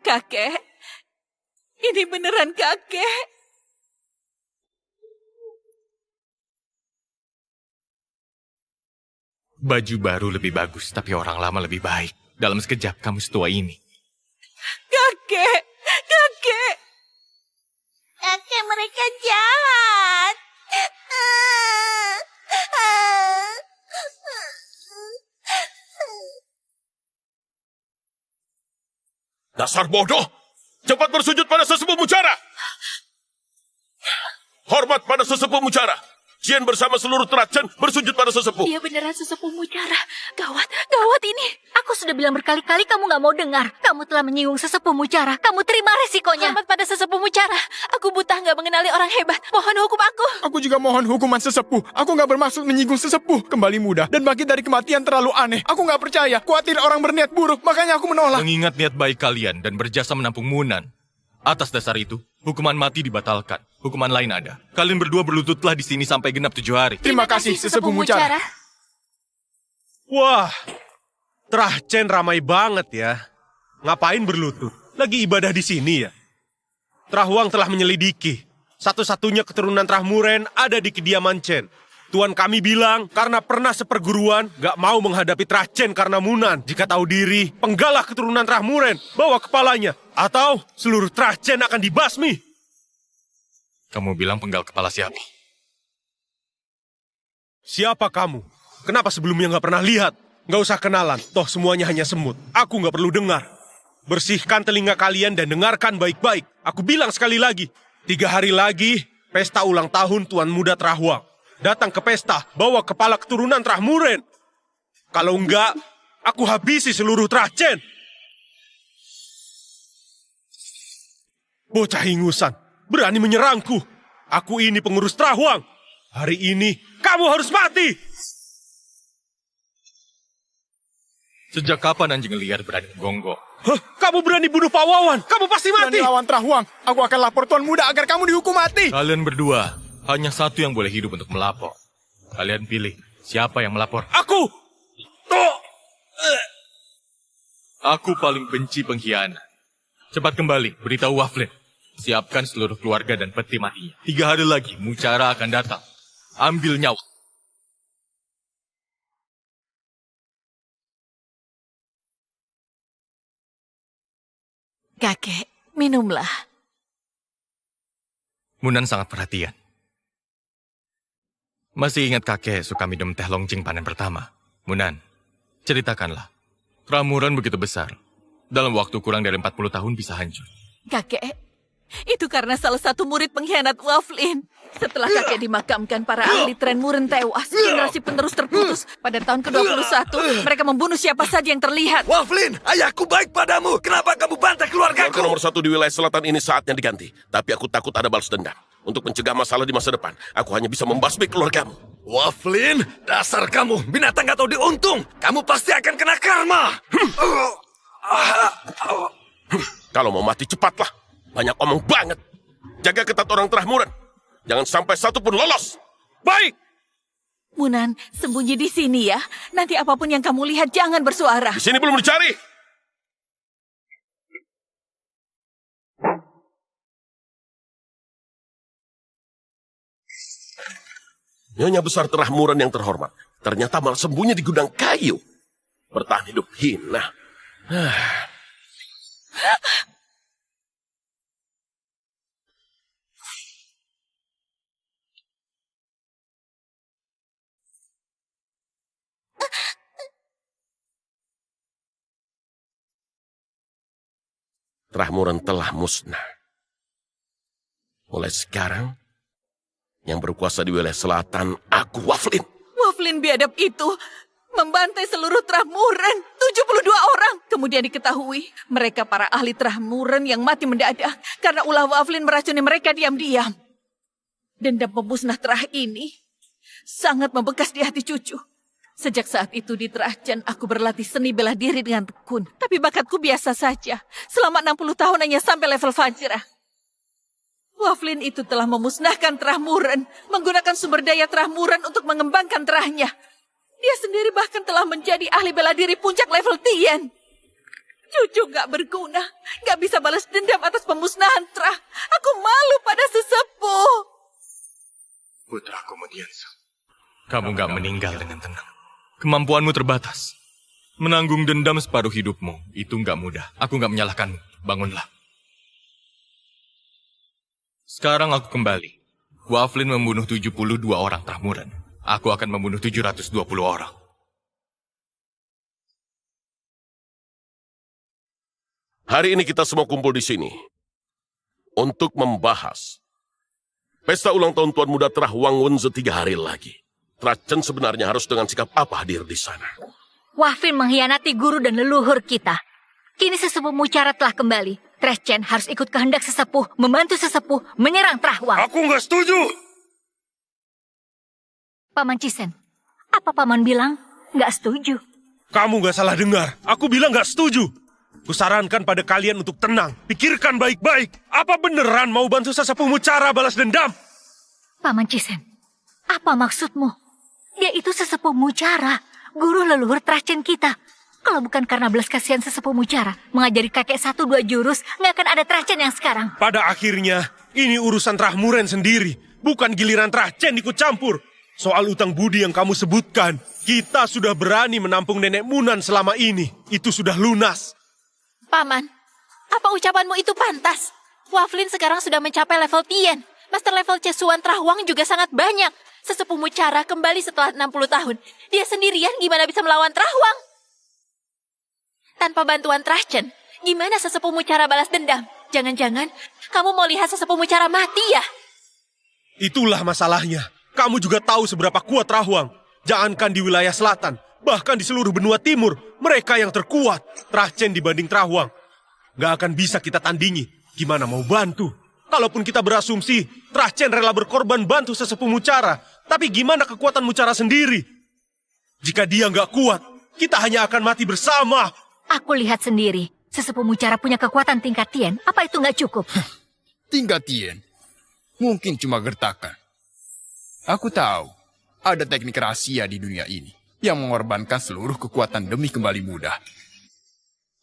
Kakek, ini beneran kakek. Baju baru lebih bagus, tapi orang lama lebih baik. Dalam sekejap kamu setua ini. Kakek, kakek. Kakek mereka jahat. Dasar bodoh! Cepat bersujud pada sesepuh Mucara! Hormat pada sesepuh Mucara! Jian bersama seluruh Trachen bersujud pada sesepuh. Dia beneran sesepuh Mucara. Gawat ini. Aku sudah bilang berkali-kali kamu nggak mau dengar. Kamu telah menyinggung sesepuh Mucara. Kamu terima resikonya. Hormat pada sesepuh Mucara. Aku buta nggak mengenali orang hebat. Mohon hukum aku. Aku juga mohon hukuman sesepuh. Aku nggak bermaksud menyinggung sesepuh. Kembali muda dan bangkit dari kematian terlalu aneh. Aku nggak percaya. Khawatir orang berniat buruk. Makanya aku menolak. Mengingat niat baik kalian dan berjasa menampung Munan. Atas dasar itu, hukuman mati dibatalkan. Hukuman lain ada. Kalian berdua berlututlah di sini sampai genap 7 hari. Terima kasih sesepuh Mucara. Wah, Trachen ramai banget ya. Ngapain berlutut? Lagi ibadah di sini ya? Trahuang telah menyelidiki. Satu-satunya keturunan Trahmuren ada di kediaman Chen. Tuan kami bilang karena pernah seperguruan gak mau menghadapi Trachen karena Munan. Jika tahu diri, penggalah keturunan Trahmuren, bawa kepalanya. Atau seluruh Trachen akan dibasmi. Kamu bilang penggal kepala siapa? Siapa kamu? Kenapa sebelumnya gak pernah lihat? Gak usah kenalan, toh semuanya hanya semut. Aku gak perlu dengar. Bersihkan telinga kalian dan dengarkan baik-baik. Aku bilang sekali lagi, 3 hari lagi, pesta ulang tahun Tuan Muda Trahuang. Datang ke pesta, bawa kepala keturunan Trahmuren. Kalau enggak, aku habisi seluruh Trachen. Bocah ingusan, berani menyerangku. Aku ini pengurus Trahuang. Hari ini, kamu harus mati. Sejak kapan anjing liar berani menggonggong? Hah? Kamu berani bunuh Pak Wawan? Kamu pasti mati. Berani lawan Trahuang. Aku akan lapor Tuan Muda agar kamu dihukum mati. Kalian berdua, hanya satu yang boleh hidup untuk melapor. Kalian pilih, siapa yang melapor? Aku! Aku paling benci pengkhianat. Cepat kembali, beritahu Waflin. Siapkan seluruh keluarga dan peti matinya. 3 hari lagi, Mucara akan datang. Ambil nyawa. Kakek, minumlah. Munan sangat perhatian. Masih ingat kakek suka minum teh longjing panen pertama? Munan, ceritakanlah. Trahmuren begitu besar. Dalam waktu kurang dari 40 tahun bisa hancur. Kakek, itu karena salah satu murid pengkhianat Waflin. Setelah kakek dimakamkan, para ahli Trahmuren tewas. Generasi penerus terputus. Pada tahun ke-21, mereka membunuh siapa saja yang terlihat. Waflin, ayahku baik padamu. Kenapa kamu bantai keluargaku? Keluarga nomor 1 di wilayah selatan ini saatnya diganti. Tapi aku takut ada balas dendam. Untuk mencegah masalah di masa depan, aku hanya bisa membasmi keluargamu. Waflin, dasar kamu. Binatang gak tahu diuntung. Kamu pasti akan kena karma. Kalau mau mati cepatlah. Banyak omong banget. Jaga ketat orang Trahmuren. Jangan sampai satu pun lolos. Baik! Munan, sembunyi di sini ya. Nanti apapun yang kamu lihat, jangan bersuara. Di sini belum dicari. Nyonya besar Trahmuren yang terhormat. Ternyata malah sembunyi di gudang kayu. Bertahan hidup hina. Trahmuren telah musnah. Mulai sekarang, yang berkuasa di wilayah selatan, aku Waflin. Waflin biadab itu membantai seluruh Trahmuren. 72 orang. Kemudian diketahui, mereka para ahli Trahmuren yang mati mendadak karena ulah Waflin meracuni mereka diam-diam. Dendam pemusnah Trah ini sangat membekas di hati cucu. Sejak saat itu di Trachen, aku berlatih seni bela diri dengan tekun. Tapi bakatku biasa saja. Selama 60 tahun hanya sampai level Fajrah. Waflin itu telah memusnahkan Trahmuren, menggunakan sumber daya Trahmuren untuk mengembangkan Trahnya. Dia sendiri bahkan telah menjadi ahli bela diri puncak level Tien. Cucu gak berguna, gak bisa balas dendam atas pemusnahan Trah. Aku malu pada sesepuh. Putraku Mudiansa, kamu gak meninggal dengan tenang. Kemampuanmu terbatas. Menanggung dendam separuh hidupmu, itu gak mudah. Aku gak menyalahkanmu, bangunlah. Sekarang aku kembali. Waflin membunuh 72 orang Trahmuren. Aku akan membunuh 720 orang. 4 Hari ini kita semua kumpul di sini untuk membahas pesta ulang tahun Tuan Muda Trah Wangwunze 3 hari lagi. Trachen sebenarnya harus dengan sikap apa hadir di sana? Wafin mengkhianati guru dan leluhur kita. Kini sesepuh Mucara telah kembali. Trachen harus ikut kehendak sesepuh, membantu sesepuh menyerang Trahwang. Aku nggak setuju. Paman Cisen, apa paman bilang? Nggak setuju. Kamu nggak salah dengar. Aku bilang nggak setuju. Kusarankan pada kalian untuk tenang. Pikirkan baik-baik. Apa beneran mau bantu sesepuh Mucara balas dendam? Paman Cisen, apa maksudmu? Dia itu sesepuh Mucara, guru leluhur Trachen kita. Kalau bukan karena belas kasihan sesepuh Mucara, mengajari kakek 1-2 jurus, nggak akan ada Trachen yang sekarang. Pada akhirnya, ini urusan Trahmuren sendiri. Bukan giliran Trachen ikut campur. Soal utang budi yang kamu sebutkan, kita sudah berani menampung nenek Munan selama ini. Itu sudah lunas. Paman, apa ucapanmu itu pantas? Waflin sekarang sudah mencapai level Tien. Master level Cesuan Trahwang juga sangat banyak. Sesepuh Mucara kembali setelah 60 tahun. Dia sendirian gimana bisa melawan Trahwang? Tanpa bantuan Trachen, gimana sesepuh Mucara balas dendam? Jangan-jangan kamu mau lihat sesepuh Mucara mati ya? Itulah masalahnya. Kamu juga tahu seberapa kuat Trahwang. Jangankan di wilayah selatan, bahkan di seluruh benua timur, mereka yang terkuat. Trachen dibanding Trahwang. Gak akan bisa kita tandingi. Gimana mau bantu? Kalaupun kita berasumsi, Trachen rela berkorban bantu sesepuh Mucara. Tapi gimana kekuatan Mucara sendiri? Jika dia nggak kuat, kita hanya akan mati bersama. Aku lihat sendiri, sesepuh Mucara punya kekuatan tingkat Tien. Apa itu nggak cukup? Tingkat Tien mungkin cuma gertakan. Aku tahu ada teknik rahasia di dunia ini yang mengorbankan seluruh kekuatan demi kembali muda.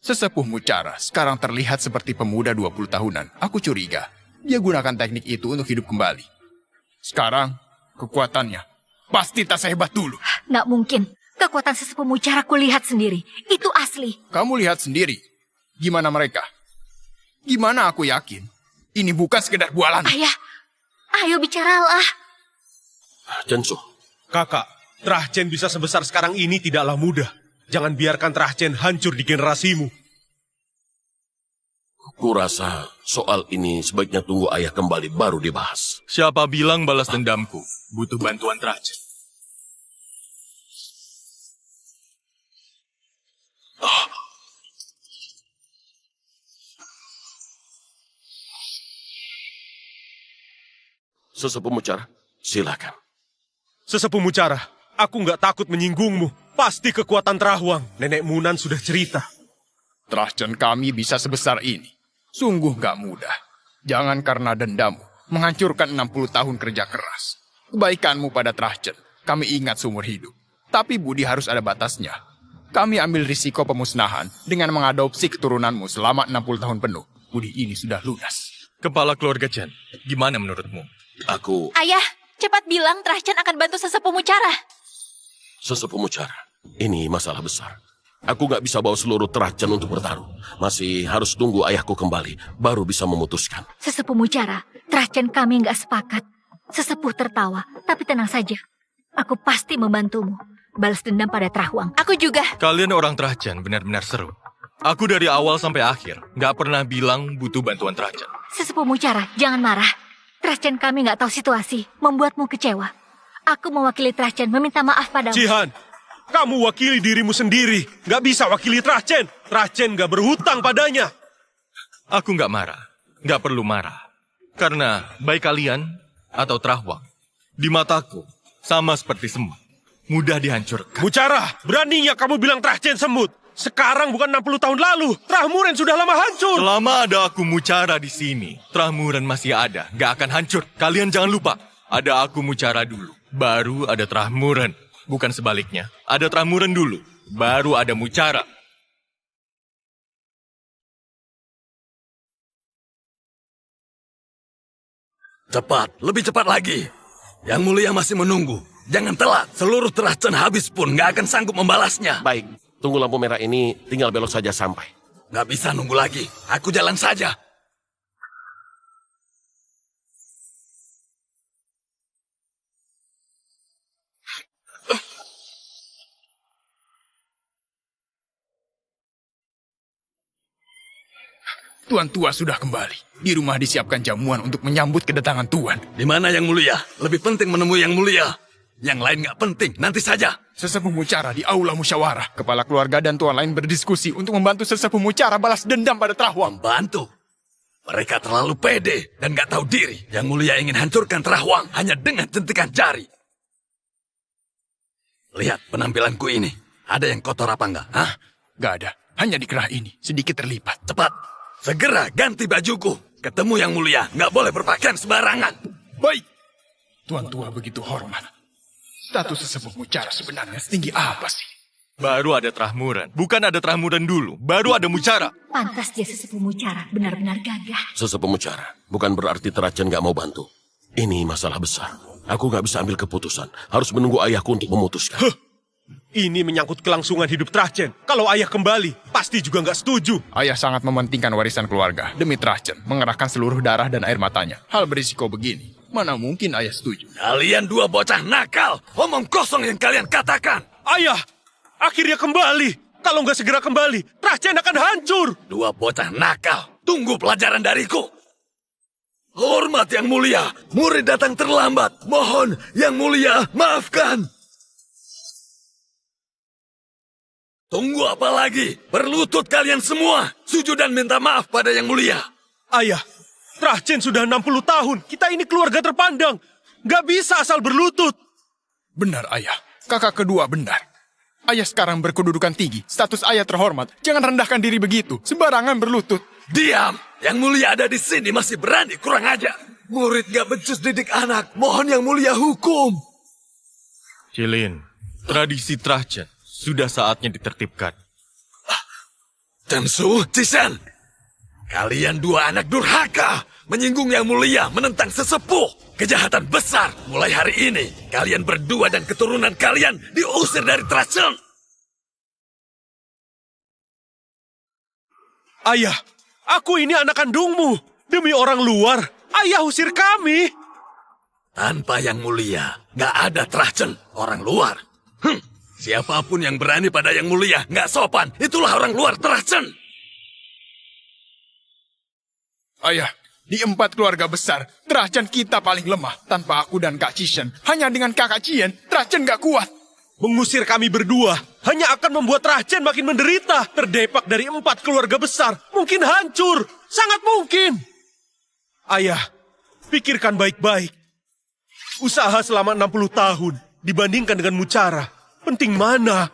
Sesepuh Mucara sekarang terlihat seperti pemuda 20 tahunan. Aku curiga dia gunakan teknik itu untuk hidup kembali. Sekarang kekuatannya pasti tak sehebat dulu. Nggak mungkin. Kekuatan sesepuh Mucara aku lihat sendiri. Itu asli. Kamu lihat sendiri. Gimana mereka? Gimana aku yakin ini bukan sekedar bualan? Ayah, ayo bicaralah. Chensu, Kakak, Trachen bisa sebesar sekarang ini tidaklah mudah. Jangan biarkan Trachen hancur di generasimu. kurasa soal ini sebaiknya tunggu ayah kembali baru dibahas. Siapa bilang balas dendamku butuh bantuan Trachen? Sesepuh Mucara, silakan. Sesepuh Mucara, aku nggak takut menyinggungmu. Pasti kekuatan Trahwang. Nenek Munan sudah cerita. Trachen kami bisa sebesar ini. Sungguh gak mudah. Jangan karena dendammu menghancurkan 60 tahun kerja keras. Kebaikanmu pada Trachen kami ingat seumur hidup. Tapi budi harus ada batasnya. Kami ambil risiko pemusnahan dengan mengadopsi keturunanmu selama 60 tahun penuh. Budi ini sudah lunas. Kepala keluarga Chen, gimana menurutmu? Ayah, cepat bilang Trachen akan bantu sesepuh Mucara. Sesepuh Mucara, ini masalah besar. Aku gak bisa bawa seluruh Trachen untuk bertarung. Masih harus tunggu ayahku kembali, baru bisa memutuskan. Sesepuh Mucara, Trachen kami nggak sepakat. Sesepuh tertawa, tapi tenang saja. Aku pasti membantumu. Balas dendam pada Trahwang. Aku juga. Kalian orang Trachen benar-benar seru. Aku dari awal sampai akhir nggak pernah bilang butuh bantuan Trachen. Sesepuh Mucara, jangan marah. Trachen kami nggak tahu situasi, membuatmu kecewa. Aku mewakili Trachen meminta maaf padamu. Jihan, kamu wakili dirimu sendiri. Nggak bisa wakili Trachen. Trachen nggak berhutang padanya. Aku nggak marah, nggak perlu marah. Karena baik kalian atau Trahwang, di mataku sama seperti semut, mudah dihancurkan. Mucara, beraninya kamu bilang Trachen semut. Sekarang bukan 60 tahun lalu. Trahmuren sudah lama hancur. Selama ada aku Mucara di sini, Trahmuren masih ada, nggak akan hancur. Kalian jangan lupa, ada aku Mucara dulu, baru ada Trahmuren. Bukan sebaliknya, ada Trahmuren dulu, baru ada Mucara. Cepat, lebih cepat lagi. Yang mulia masih menunggu. Jangan telat, seluruh Trachen habis pun nggak akan sanggup membalasnya. Baik, tunggu lampu merah ini, tinggal belok saja sampai. Nggak bisa nunggu lagi, aku jalan saja. Tuan tua sudah kembali. Di rumah disiapkan jamuan untuk menyambut kedatangan Tuan. Di mana Yang Mulia? Lebih penting menemui Yang Mulia. Yang lain nggak penting, nanti saja. Sesepuh Mucara di aula musyawarah. Kepala keluarga dan tuan lain berdiskusi untuk membantu sesepuh Mucara balas dendam pada Terawang. Membantu? Mereka terlalu pede dan nggak tahu diri. Yang Mulia ingin hancurkan Terawang hanya dengan jentikan jari. Lihat penampilanku ini. Ada yang kotor apa enggak? Hah? Gak ada. Hanya di kerah ini. Sedikit terlipat. Cepat. Segera ganti bajuku. Ketemu Yang Mulia. Nggak boleh berpakaian sembarangan. Baik. Tuan tua begitu hormat. Status sesepuh Mucara sebenarnya setinggi apa sih? Baru ada Trahmuran. Bukan ada Trahmuran dulu. Baru ada Mucara. Pantas dia sesepuh Mucara, benar-benar gagah. Sesepuh Mucara, bukan berarti Terachen gak mau bantu. Ini masalah besar. Aku gak bisa ambil keputusan. Harus menunggu ayahku untuk memutuskan. Ini menyangkut kelangsungan hidup Terachen. Kalau ayah kembali, pasti juga nggak setuju. Ayah sangat mementingkan warisan keluarga. Demi Terachen, mengerahkan seluruh darah dan air matanya. Hal berisiko begini. Mana mungkin ayah setuju? Kalian dua bocah nakal. Omong kosong yang kalian katakan. Ayah, akhirnya kembali. Kalau nggak segera kembali, Terachen akan hancur. Dua bocah nakal. Tunggu pelajaran dariku. Hormat Yang Mulia. Murid datang terlambat. Mohon Yang Mulia, maafkan. Tunggu apa lagi? Berlutut kalian semua. Sujud dan minta maaf pada Yang Mulia. Ayah, Terachen sudah 60 tahun. Kita ini keluarga terpandang. Nggak bisa asal berlutut. Benar, ayah. Kakak kedua benar. Ayah sekarang berkedudukan tinggi. Status ayah terhormat. Jangan rendahkan diri begitu. Sembarangan berlutut. Diam. Yang Mulia ada di sini masih berani kurang ajar. Murid gak becus didik anak. Mohon Yang Mulia hukum. Cilin, tradisi Terachen sudah saatnya ditertibkan. Tensu, Cisen. Kalian dua anak durhaka. Menyinggung Yang Mulia, menentang sesepuh. Kejahatan besar. Mulai hari ini, kalian berdua dan keturunan kalian diusir dari Terachen. Ayah, aku ini anak kandungmu. Demi orang luar, ayah usir kami. Tanpa Yang Mulia, gak ada Terachen. Orang luar. Siapapun yang berani pada Yang Mulia, gak sopan. Itulah orang luar Terachen. Ayah, di 4 keluarga besar, Terachen kita paling lemah. Tanpa aku dan Kak Cisen, hanya dengan Kakak Cien, Terachen gak kuat. Mengusir kami berdua hanya akan membuat Terachen makin menderita. Terdepak dari 4 keluarga besar, mungkin hancur. Sangat mungkin. Ayah, pikirkan baik-baik. Usaha selama 60 tahun dibandingkan dengan Mucara. Penting mana?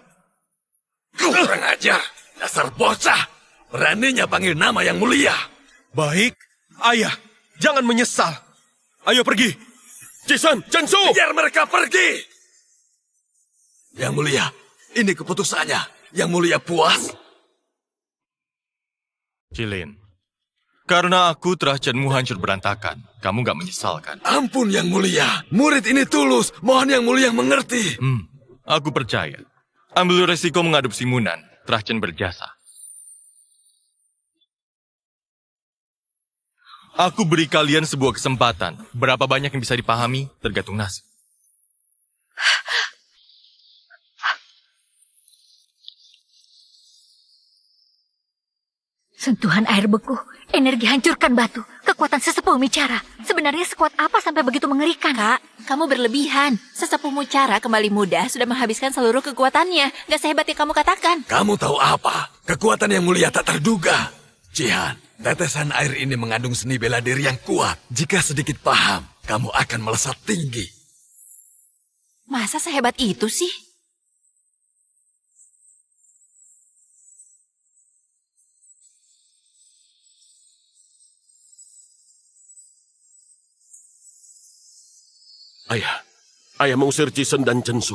Kurang ajar, dasar bocah. Beraninya panggil nama Yang Mulia. Baik, ayah, jangan menyesal. Ayo pergi. Cisen, Chensu! Biar mereka pergi. Yang Mulia, ini keputusannya. Yang Mulia puas? Cilin, karena aku Terachenmu hancur berantakan, kamu gak menyesal kan? Ampun Yang Mulia, murid ini tulus. Mohon Yang Mulia mengerti. Aku percaya. Ambil resiko mengadopsi Munan, Terachen berjasa. Aku beri kalian sebuah kesempatan. Berapa banyak yang bisa dipahami, tergantung nasib. Sentuhan air beku, energi hancurkan batu, kekuatan sesepuh Mucara. Sebenarnya sekuat apa sampai begitu mengerikan? Kak, kamu berlebihan. Sesepuh Mucara kembali muda sudah menghabiskan seluruh kekuatannya. Gak sehebat yang kamu katakan. Kamu tahu apa? Kekuatan Yang Mulia tak terduga. Cihan, tetesan air ini mengandung seni bela diri yang kuat. Jika sedikit paham, kamu akan melesat tinggi. Masa sehebat itu sih? Ayah mengusir Cisen dan Chensu.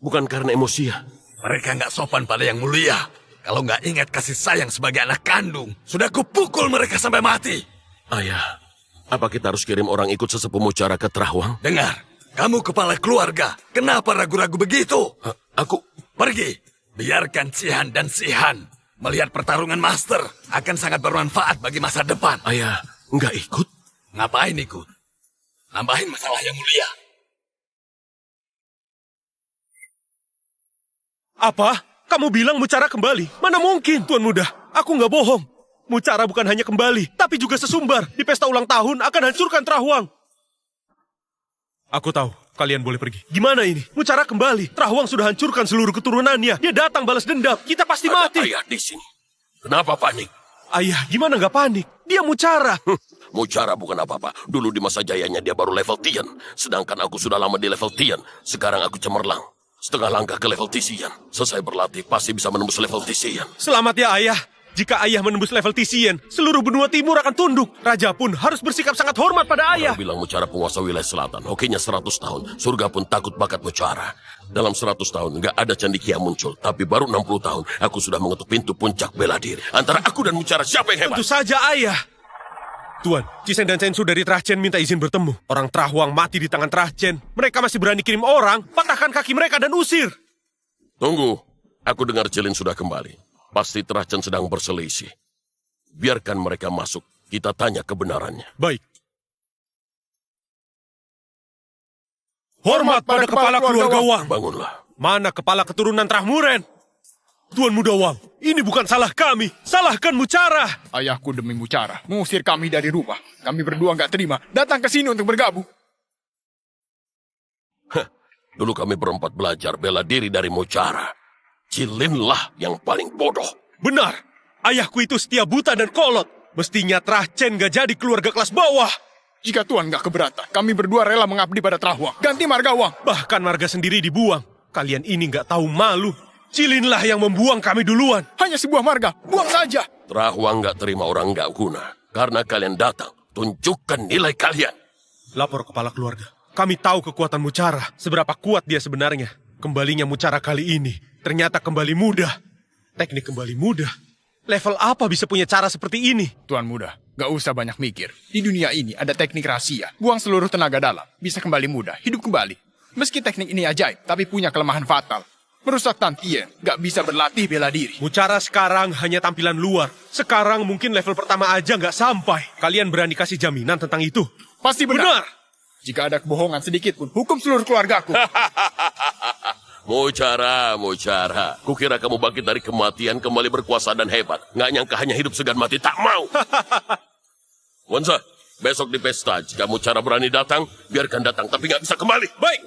Bukan karena emosi ya. Mereka nggak sopan pada Yang Mulia. Kalau nggak ingat kasih sayang sebagai anak kandung, sudah kupukul mereka sampai mati. Ayah, apa kita harus kirim orang ikut sesepuh Mucara ke Terawang? Dengar, kamu kepala keluarga. Kenapa ragu-ragu begitu? Aku... Pergi. Biarkan Cihan dan Sihan melihat pertarungan master. Akan sangat bermanfaat bagi masa depan. Ayah, nggak ikut? Ngapain ikut? Nambahin masalah Yang Mulia. Apa? Kamu bilang Mucara kembali? Mana mungkin, Tuan Muda. Aku nggak bohong. Mucara bukan hanya kembali, tapi juga sesumbar. Di pesta ulang tahun akan hancurkan Trahuang. Aku tahu, kalian boleh pergi. Gimana ini? Mucara kembali. Trahuang sudah hancurkan seluruh keturunannya. Dia datang balas dendam. Kita pasti mati. Ayah di sini. Kenapa panik? Ayah, gimana nggak panik? Dia Mucara. Mucara bukan apa-apa. Dulu di masa jayanya dia baru level Tian. Sedangkan aku sudah lama di level Tian. Sekarang aku cemerlang. Setengah langkah ke level Tisian. Selesai berlatih, pasti bisa menembus level Tisian. Selamat ya, Ayah. Jika Ayah menembus level Tisian, seluruh benua timur akan tunduk. Raja pun harus bersikap sangat hormat pada Ayah. Orang bilang Mucara penguasa wilayah selatan. Hokinya 100 tahun. Surga pun takut bakat Mucara. Dalam 100 tahun, nggak ada Candikia muncul. Tapi baru 60 tahun, aku sudah mengetuk pintu puncak bela diri. Antara aku dan Mucara, siapa yang hebat? Tentu saja, Ayah. Tuan, Cisen dan Sensu dari Trahchen minta izin bertemu. Orang Trahuang mati di tangan Trahchen. Mereka masih berani kirim orang, patahkan kaki mereka dan usir. Tunggu, aku dengar Jilin sudah kembali. Pasti Trahchen sedang berselisih. Biarkan mereka masuk, kita tanya kebenarannya. Baik. Hormat pada kepala keluarga Wang. Bangunlah. Mana kepala keturunan Trahmuren? Tuan Muda Wang, ini bukan salah kami. Salahkan Mucara. Ayahku demi Mucara mengusir kami dari rumah. Kami berdua nggak terima datang ke sini untuk bergabung. Dulu kami berempat belajar bela diri dari Mucara. Jilinlah yang paling bodoh. Benar. Ayahku itu setia buta dan kolot. Mestinya Trahchen gak jadi keluarga kelas bawah. Jika Tuan nggak keberatan, kami berdua rela mengabdi pada Trahuang. Ganti marga Wang. Bahkan marga sendiri dibuang. Kalian ini gak tahu malu. Jilinlah yang membuang kami duluan. Hanya sebuah marga, buang saja. Trahuang nggak terima orang nggak guna. Karena kalian datang, tunjukkan nilai kalian. Lapor kepala keluarga. Kami tahu kekuatan Mucara. Seberapa kuat dia sebenarnya. Kembalinya Mucara kali ini ternyata kembali mudah. Teknik kembali mudah. Level apa bisa punya cara seperti ini? Tuan Muda, gak usah banyak mikir. Di dunia ini ada teknik rahasia. Buang seluruh tenaga dalam, bisa kembali mudah, hidup kembali. Meski teknik ini ajaib, tapi punya kelemahan fatal. Merusak Tantien, gak bisa berlatih bela diri. Mucara sekarang hanya tampilan luar. Sekarang mungkin level pertama aja gak sampai. Kalian berani kasih jaminan tentang itu? Pasti benar. Jika ada kebohongan sedikit pun, hukum seluruh keluargaku. Mucara. Kukira kamu bangkit dari kematian, kembali berkuasa dan hebat. Nggak nyangka hanya hidup segan mati, tak mau. Wanza, besok di pesta, jika Mucara berani datang, biarkan datang, tapi nggak bisa kembali. Baik.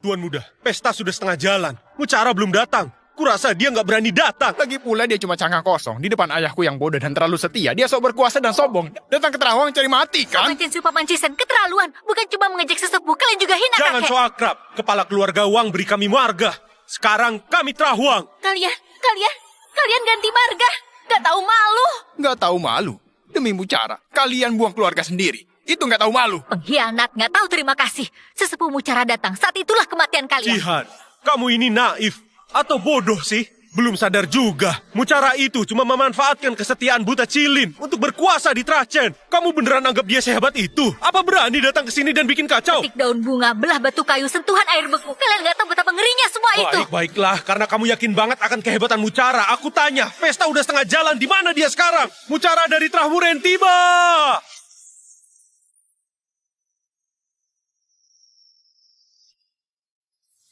Tuan Muda, pesta sudah setengah jalan. Mucara belum datang. Kurasa dia nggak berani datang. Lagi pula dia cuma cangkang kosong. Di depan ayahku yang bodoh dan terlalu setia. Dia sok berkuasa dan sombong. Datang ke Trahuang cari mati, kan? Paman Cisen, keterlaluan. Bukan cuma mengejek sesepuh, kalian juga hina Jangan kakek. so akrab. Kepala keluarga Wang beri kami marga. Sekarang kami Trahuang. Kalian ganti marga. Gak tahu malu. Nggak tahu malu. Demi Mucara, kalian buang keluarga sendiri. Itu nggak tahu malu. Pengkhianat, nggak tahu terima kasih. Sesepuh Mucara datang, saat itulah kematian kalian. Jihan, kamu ini naif. Atau bodoh sih? Belum sadar juga. Mucara itu cuma memanfaatkan kesetiaan buta Cilin untuk berkuasa di Trahchen. Kamu beneran anggap dia sehebat itu? Apa berani datang ke sini dan bikin kacau? Petik daun bunga, belah batu kayu, sentuhan air beku. Kalian nggak tahu betapa ngerinya semua itu. Baiklah, karena kamu yakin banget akan kehebatan Mucara. Aku tanya, pesta udah setengah jalan, di mana dia sekarang? Mucara dari Trahmuren tiba!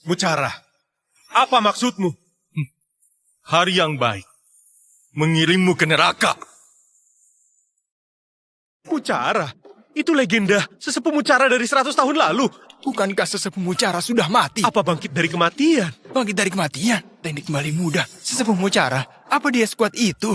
Mucara, apa maksudmu? Hari yang baik. Mengirimmu ke neraka. Mucara? Itu legenda sesepuh Mucara dari 100 tahun lalu. Bukankah sesepuh Mucara sudah mati? Apa bangkit dari kematian? Bangkit dari kematian? Teknik kembali muda. Sesepuh Mucara, apa dia sekuat itu?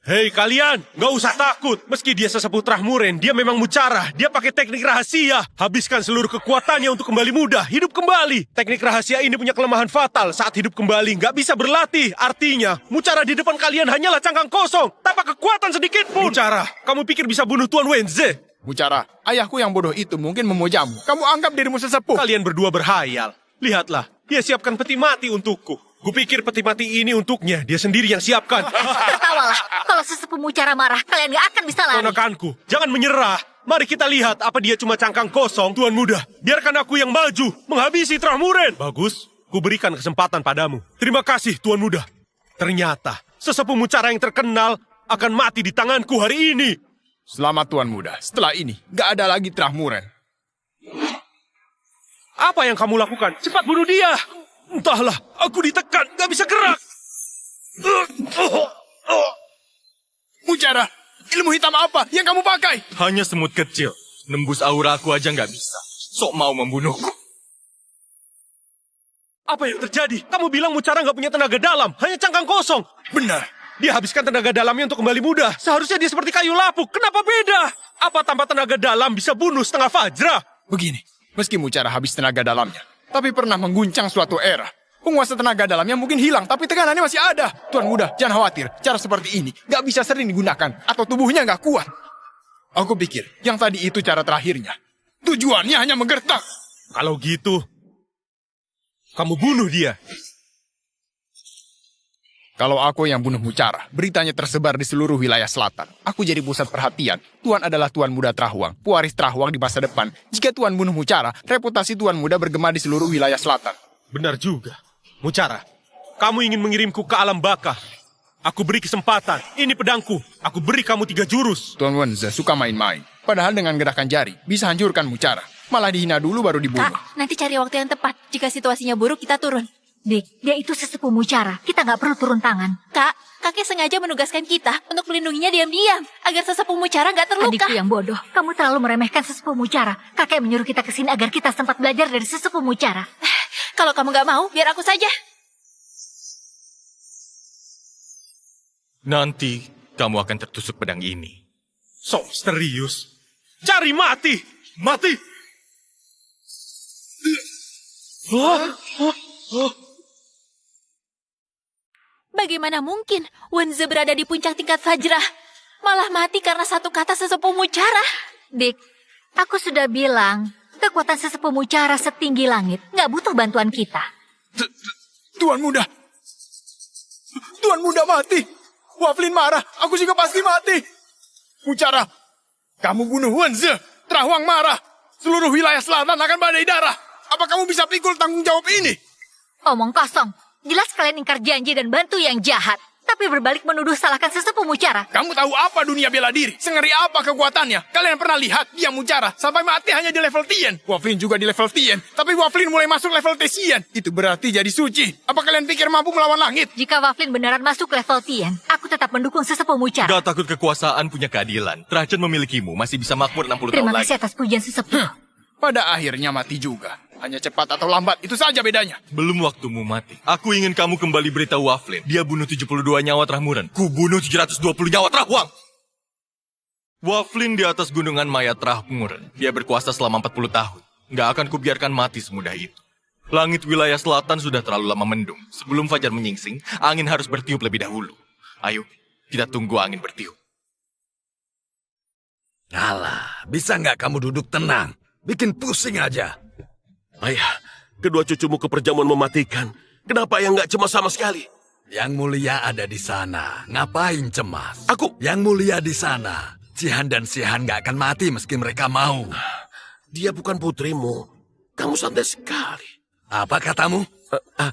Hei kalian, gak usah takut. Meski dia sesepuh Trahmuren, dia memang Mucara. Dia pakai teknik rahasia. Habiskan seluruh kekuatannya untuk kembali muda, hidup kembali. Teknik rahasia ini punya kelemahan fatal. Saat hidup kembali, gak bisa berlatih. Artinya, Mucara di depan kalian hanyalah cangkang kosong. Tanpa kekuatan sedikit pun. Mucara, kamu pikir bisa bunuh Tuan Wenze? Mucara, ayahku yang bodoh itu mungkin memujamu. Kamu anggap dirimu sesepuh. Kalian berdua berhayal. Lihatlah, dia siapkan peti mati untukku. Kupikir peti mati ini untuknya, dia sendiri yang siapkan. Tertawalah, kalau sesepuh Mucara marah, kalian gak akan bisa lari. Ponakanku, jangan menyerah. Mari kita lihat apa dia cuma cangkang kosong, Tuan Muda. Biarkan aku yang maju, menghabisi Trahmuren. Bagus, ku berikan kesempatan padamu. Terima kasih, Tuan Muda. Ternyata, sesepuh Mucara yang terkenal akan mati di tanganku hari ini. Selamat Tuan Muda, setelah ini gak ada lagi Trahmuren. Apa yang kamu lakukan? Cepat bunuh dia. Entahlah, aku ditekan, gak bisa gerak. Mucara, ilmu hitam apa yang kamu pakai? Hanya semut kecil. Nembus aura aku aja nggak bisa. Sok mau membunuhku. Apa yang terjadi? Kamu bilang Mucara nggak punya tenaga dalam, hanya cangkang kosong. Benar. Dia habiskan tenaga dalamnya untuk kembali muda. Seharusnya dia seperti kayu lapuk. Kenapa beda? Apa tanpa tenaga dalam bisa bunuh setengah Fajra? Begini, meski Mucara habis tenaga dalamnya, tapi pernah mengguncang suatu era. Penguasa tenaga dalamnya mungkin hilang, tapi teganannya masih ada. Tuan Muda, jangan khawatir. Cara seperti ini nggak bisa sering digunakan, atau tubuhnya nggak kuat. Aku pikir, yang tadi itu cara terakhirnya. Tujuannya hanya menggertak. Kalau gitu, kamu bunuh dia. Kalau aku yang bunuh Mucara, beritanya tersebar di seluruh wilayah selatan. Aku jadi pusat perhatian. Tuan adalah Tuan Muda Trahuang, pewaris Trahuang di masa depan. Jika Tuan bunuh Mucara, reputasi Tuan Muda bergema di seluruh wilayah selatan. Benar juga. Mucara, kamu ingin mengirimku ke alam baka. Aku beri kesempatan. Ini pedangku. Aku beri kamu 3 jurus. Tuan Wenze suka main-main. Padahal dengan gerakan jari, bisa hancurkan Mucara. Malah dihina dulu baru dibunuh. Kak, nanti cari waktu yang tepat. Jika situasinya buruk, kita turun. Dik, dia itu sesepuh Mucara. Kita nggak perlu turun tangan. Kak, kakek sengaja menugaskan kita untuk melindunginya diam-diam. Agar sesepuh Mucara nggak terluka. Adikku yang bodoh, kamu terlalu meremehkan sesepuh Mucara. Kakek menyuruh kita kesini agar kita sempat belajar dari sesepuh Mucara. Kalau kamu nggak mau, biar aku saja. Nanti kamu akan tertusuk pedang ini. Sok misterius. Cari mati. Mati. Bagaimana mungkin Wenze berada di puncak tingkat Fajrah? Malah mati karena satu kata sesepuh Mucara. Dik, aku sudah bilang, kekuatan sesepuh Mucara setinggi langit. Nggak butuh bantuan kita. Tuan Muda. Tuan Muda mati. Waflin marah. Aku juga pasti mati. Mucara, kamu bunuh Wenze. Trahuang marah. Seluruh wilayah selatan akan badai darah. Apa kamu bisa pikul tanggung jawab ini? Omong kosong. Jelas kalian ingkar janji dan bantu yang jahat. Tapi berbalik menuduh salahkan sesepuh Mucara. Kamu tahu apa dunia bela diri? Sengeri apa kekuatannya? Kalian pernah lihat dia Mucara sampai mati hanya di level Tien. Waflin juga di level Tien. Tapi Waflin mulai masuk level Tesian. Itu berarti jadi suci. Apa kalian pikir mampu melawan langit? Jika Waflin beneran masuk level Tien, aku tetap mendukung sesepuh Mucara. Gak takut kekuasaan punya keadilan. Trajan memilikimu, masih bisa makmur 60 tahun Terima lagi. kasih atas pujian sesepuh. Pada akhirnya mati juga. Hanya cepat atau lambat, itu saja bedanya. Belum waktumu mati. Aku ingin kamu kembali beritahu Waflin. Dia bunuh 72 nyawa Trahmuran. Ku bunuh 720 nyawa Trahuang. Waflin di atas gunungan mayat Trahmuran. Dia berkuasa selama 40 tahun. Nggak akan kubiarkan mati semudah itu. Langit wilayah selatan sudah terlalu lama mendung. Sebelum fajar menyingsing, angin harus bertiup lebih dahulu. Ayo, kita tunggu angin bertiup. Alah, bisa nggak kamu duduk tenang? Bikin pusing aja. Ayah, kedua cucumu keperjamuan mematikan. Kenapa ayah nggak cemas sama sekali? Yang mulia ada di sana. Ngapain cemas? Aku... Yang mulia di sana. Cihan dan Sihan nggak akan mati meski mereka mau. Dia bukan putrimu. Kamu santai sekali. Apa katamu?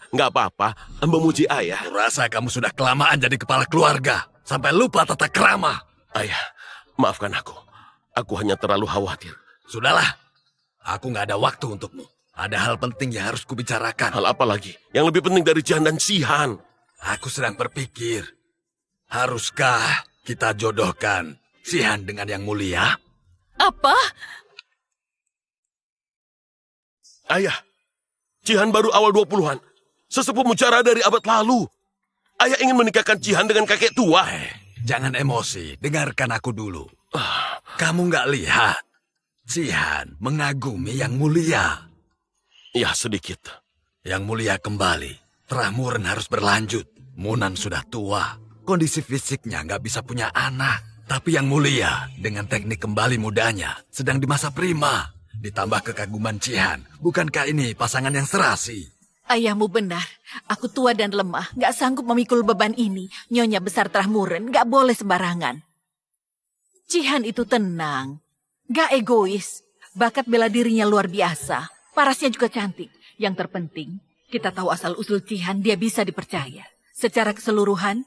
Nggak apa-apa. Memuji ayah. Kurasa kamu sudah kelamaan jadi kepala keluarga. Sampai lupa tata krama. Ayah, maafkan aku. Aku hanya terlalu khawatir. Sudahlah. Aku nggak ada waktu untukmu. Ada hal penting yang harus kubicarakan. Hal apa lagi? Yang lebih penting dari Cihan dan Sihan. Aku sedang berpikir. Haruskah kita jodohkan Sihan dengan yang mulia? Apa? Ayah, Cihan baru awal 20-an. Sesepuh Mucara dari abad lalu. Ayah ingin menikahkan Cihan dengan kakek tua. Jangan emosi. Dengarkan aku dulu. Kamu nggak lihat? Cihan mengagumi yang mulia. Ya, sedikit. Yang mulia kembali. Trahmuran harus berlanjut. Munan sudah tua. Kondisi fisiknya nggak bisa punya anak. Tapi yang mulia, dengan teknik kembali mudanya, sedang di masa prima. Ditambah kekaguman Cihan. Bukankah ini pasangan yang serasi? Ayahmu benar. Aku tua dan lemah. Nggak sanggup memikul beban ini. Nyonya besar Trahmuran nggak boleh sembarangan. Cihan itu tenang. Nggak egois. Bakat bela dirinya luar biasa. Parasnya juga cantik. Yang terpenting, kita tahu asal-usul Cihan, dia bisa dipercaya. Secara keseluruhan,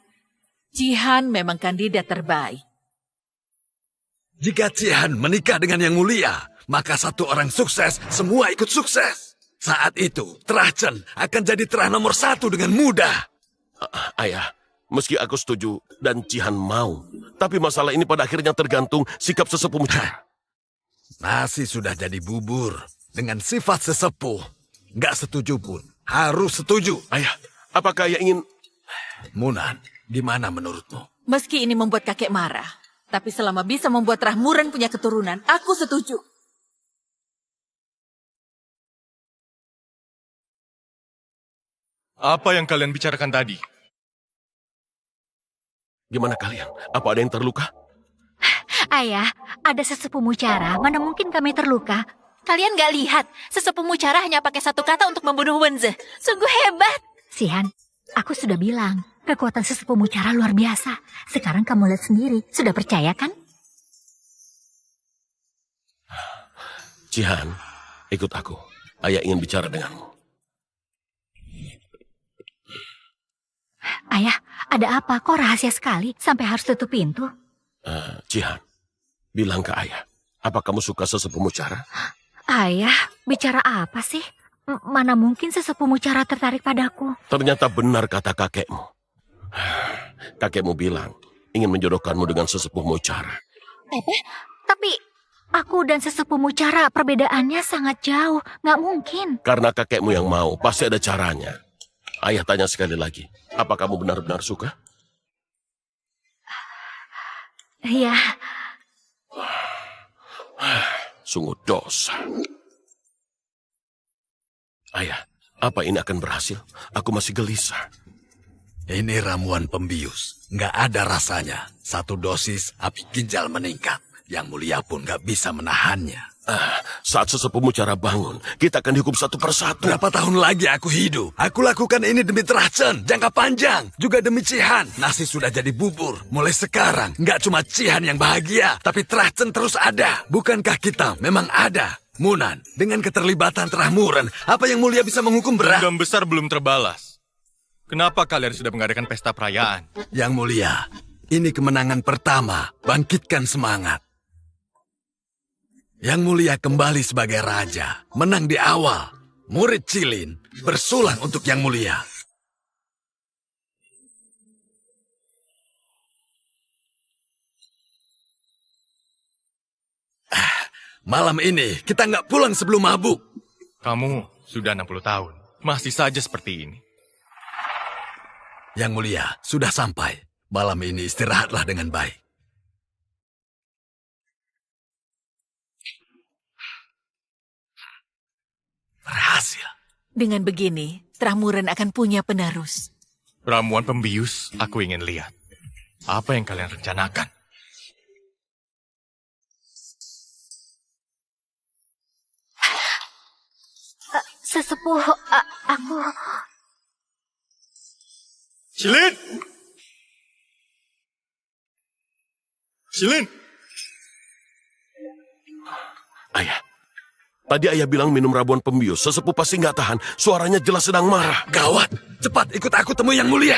Cihan memang kandidat terbaik. Jika Cihan menikah dengan yang mulia, maka satu orang sukses, semua ikut sukses. Saat itu, Trajan akan jadi Trah nomor 1 dengan mudah. Ayah, Meski aku setuju dan Cihan mau, tapi masalah ini pada akhirnya tergantung sikap sesepuh Mucara. Nasi sudah jadi bubur dengan sifat sesepuh. Nggak setuju pun, harus setuju. Ayah, apakah ayah ingin... Munan, gimana menurutmu? Meski ini membuat kakek marah, tapi selama bisa membuat Rahmuren punya keturunan, aku setuju. Apa yang kalian bicarakan tadi? Gimana kalian? Apa ada yang terluka? Ayah, ada sesepuh Mucara, mana mungkin kami terluka? Kalian gak lihat, sesepuh Mucara hanya pakai satu kata untuk membunuh Wenze. Sungguh hebat. Sihan, aku sudah bilang, kekuatan sesepuh Mucara luar biasa. Sekarang kamu lihat sendiri, sudah percaya kan? Cihan, ikut aku. Ayah ingin bicara denganmu. Ayah, ada apa? Kok rahasia sekali sampai harus tutup pintu? Cihan, bilang ke ayah, apa kamu suka sesepuh Mucara? Ayah, bicara apa sih? Mana mungkin sesepuh Mucara tertarik padaku? Ternyata benar kata kakekmu. Kakekmu bilang ingin menjodohkanmu dengan sesepuh Mucara. Tapi aku dan sesepuh Mucara perbedaannya sangat jauh. Nggak mungkin. Karena kakekmu yang mau, pasti ada caranya. Ayah tanya sekali lagi, apa kamu benar-benar suka? Iya. Sungguh dosa. Ayah, apa ini akan berhasil? Aku masih gelisah. Ini ramuan pembius. Nggak ada rasanya. 1 dosis, api ginjal meningkat. Yang mulia pun nggak bisa menahannya. Saat sesepuh Mucara bangun, kita akan dihukum satu persatu. Berapa tahun lagi aku hidup? Aku lakukan ini demi Trahchen, jangka panjang. Juga demi Cihan. Nasi sudah jadi bubur. Mulai sekarang, nggak cuma Cihan yang bahagia, tapi Trahchen terus ada. Bukankah kita memang ada? Munan, dengan keterlibatan Rahmuren, apa yang mulia bisa menghukum berat? Dendam besar belum terbalas. Kenapa kalian sudah mengadakan pesta perayaan? Yang mulia, ini kemenangan pertama. Bangkitkan semangat. Yang mulia kembali sebagai raja, menang di awal. Murid Cilin bersulang untuk yang mulia. Malam ini kita nggak pulang sebelum mabuk. Kamu sudah 60 tahun, masih saja seperti ini. Yang mulia, sudah sampai. Malam ini istirahatlah dengan baik. Berhasil. Dengan begini, Rahmuren akan punya penerus. Ramuan pembius, aku ingin lihat. Apa yang kalian rencanakan? Sesepuh, aku... Cilin! Cilin! Ayah, tadi ayah bilang minum ramuan pembius. Sesepuh pasti nggak tahan. Suaranya jelas sedang marah. Gawat, cepat ikut aku temui yang mulia.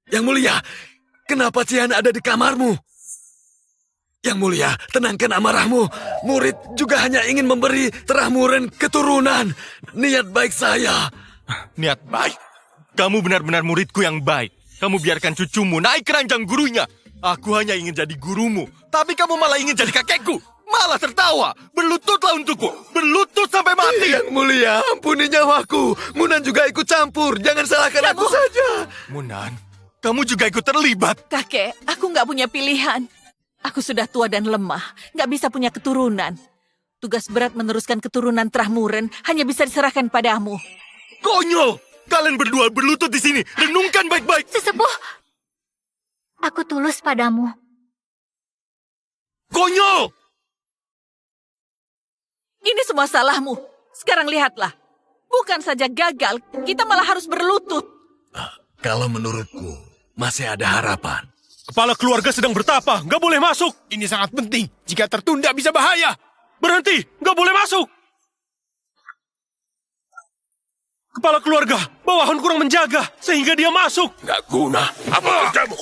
Yang mulia, kenapa Cihan ada di kamarmu? Yang mulia, tenangkan amarahmu. Murid juga hanya ingin memberi Rahmuren keturunan. Niat baik saya. Niat baik? Kamu benar-benar muridku yang baik. Kamu biarkan cucumu naik keranjang gurunya. Aku hanya ingin jadi gurumu. Tapi kamu malah ingin jadi kakekku. Malah tertawa. Berlututlah untukku. Berlutut sampai mati. Yang mulia, ampuni nyawaku. Munan juga ikut campur. Jangan salahkan aku saja. Munan, kamu juga ikut terlibat. Kakek, aku nggak punya pilihan. Aku sudah tua dan lemah, nggak bisa punya keturunan. Tugas berat meneruskan keturunan Rahmuren hanya bisa diserahkan padamu. Konyol! Kalian berdua berlutut di sini. Renungkan baik-baik. Sesepuh, aku tulus padamu. Konyol! Ini semua salahmu. Sekarang lihatlah. Bukan saja gagal, kita malah harus berlutut. Kalau menurutku, masih ada harapan. Kepala keluarga sedang bertapa, nggak boleh masuk. Ini sangat penting. Jika tertunda bisa bahaya. Berhenti, nggak boleh masuk. Kepala keluarga, bawahan kurang menjaga, sehingga dia masuk. Nggak guna. Apa kerjamu?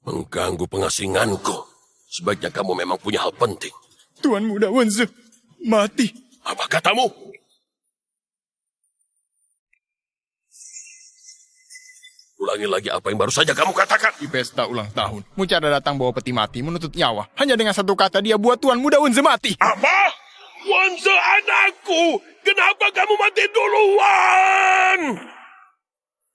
Mengganggu pengasinganku. Sebaiknya kamu memang punya hal penting. Tuan Muda Wenze mati. Apa katamu? ulangi lagi apa yang baru saja kamu katakan. Di pesta ulang tahun, Mucara datang bawa peti mati menuntut nyawa. Hanya dengan satu kata dia buat Tuan Muda Unze mati. Apa? Wanze anakku, kenapa kamu mati duluan?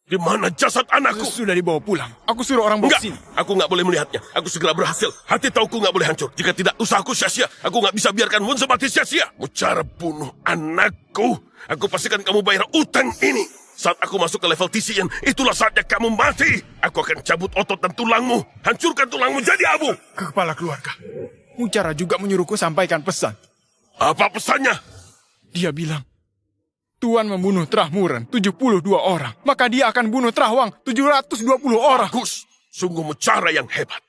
Di mana jasad anakku? Sudah dibawa pulang. Aku suruh orang bawa Enggak, sini. aku nggak boleh melihatnya. Aku segera berhasil. Hati tauku nggak boleh hancur. Jika tidak, usahaku sia-sia. Aku nggak bisa biarkan Wanze mati sia-sia. Mucara bunuh anakku. Aku pastikan kamu bayar utang ini. Saat aku masuk ke level TCN, itulah saatnya kamu mati. Aku akan cabut otot dan tulangmu. Hancurkan tulangmu jadi abu. Ke kepala keluarga. Mucara juga menyuruhku sampaikan pesan. Apa pesannya? Dia bilang, Tuan membunuh Trahmuren 72 orang. Maka dia akan bunuh Trahwang 720 orang. Bagus. Sungguh Mucara yang hebat.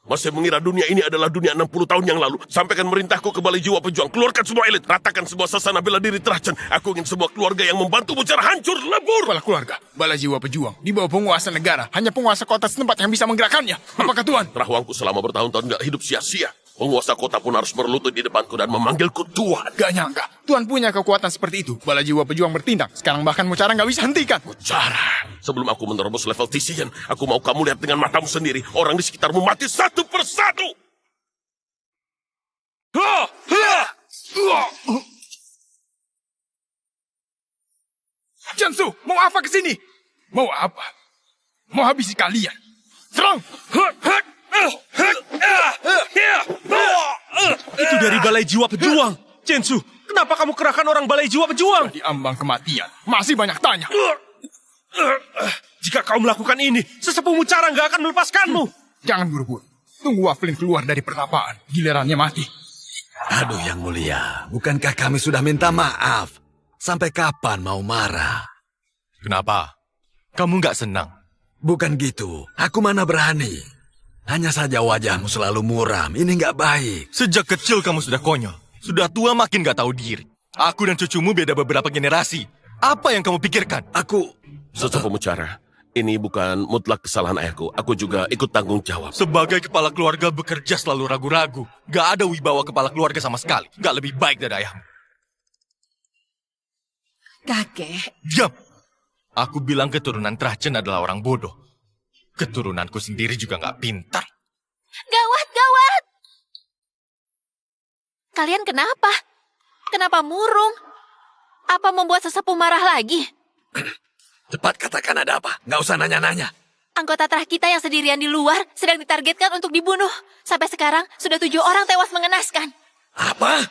Masih mengira dunia ini adalah dunia 60 tahun yang lalu. Sampaikan merintahku ke Balai Jiwa Pejuang. Keluarkan semua elit. Ratakan semua sasana bela diri Trajan. Aku ingin semua keluarga yang membantu Mucara hancur lebur. Kepala keluarga, Balai Jiwa Pejuang. Di bawah penguasa negara. Hanya penguasa kota setempat yang bisa menggerakkannya. Apakah Tuan? Trahwangku selama bertahun-tahun gak hidup sia-sia. Penguasa kota pun harus berlutut di depanku dan memanggilku Tuan. Gak nyangka. Tuan punya kekuatan seperti itu. Balai Jiwa Pejuang bertindak. Sekarang bahkan Mucara gak bisa hentikan. Mucara, sebelum aku menerobos level TCN, aku mau kamu lihat dengan matamu sendiri. Orang di sekitarmu mati satu persatu. Jansu, mau apa kesini? Mau apa? Mau habisi kalian. Serang! Itu dari Balai Jiwa Pejuang. Chensu, kenapa kamu kerahkan orang Balai Jiwa Pejuang? Di ambang kematian. Masih banyak tanya. Jika kau melakukan ini, sesepuh Mucara nggak akan melepaskanmu. Jangan buru-buru. Tunggu Waflin keluar dari pertapaan. Gilirannya mati. Aduh yang mulia, bukankah kami sudah minta maaf? Sampai kapan mau marah? Kenapa? Kamu nggak senang? Bukan gitu, aku mana berani. Hanya saja wajahmu selalu muram, ini nggak baik. Sejak kecil kamu sudah konyol. Sudah tua makin nggak tahu diri. Aku dan cucumu beda beberapa generasi. Apa yang kamu pikirkan? Sesepuh Mucara, ini bukan mutlak kesalahan ayahku. Aku juga ikut tanggung jawab. Sebagai kepala keluarga bekerja selalu ragu-ragu. Gak ada wibawa kepala keluarga sama sekali. Gak lebih baik dari ayahmu. Kakek, Diam! Aku bilang keturunan Trajan adalah orang bodoh. Keturunanku sendiri juga gak pintar. Gawat, gawat! Kalian kenapa? Kenapa murung? Apa membuat sesepuh marah lagi? Cepat katakan ada apa, nggak usah nanya-nanya. Anggota Trah kita yang sendirian di luar sedang ditargetkan untuk dibunuh. Sampai sekarang sudah 7 orang tewas mengenaskan. Apa?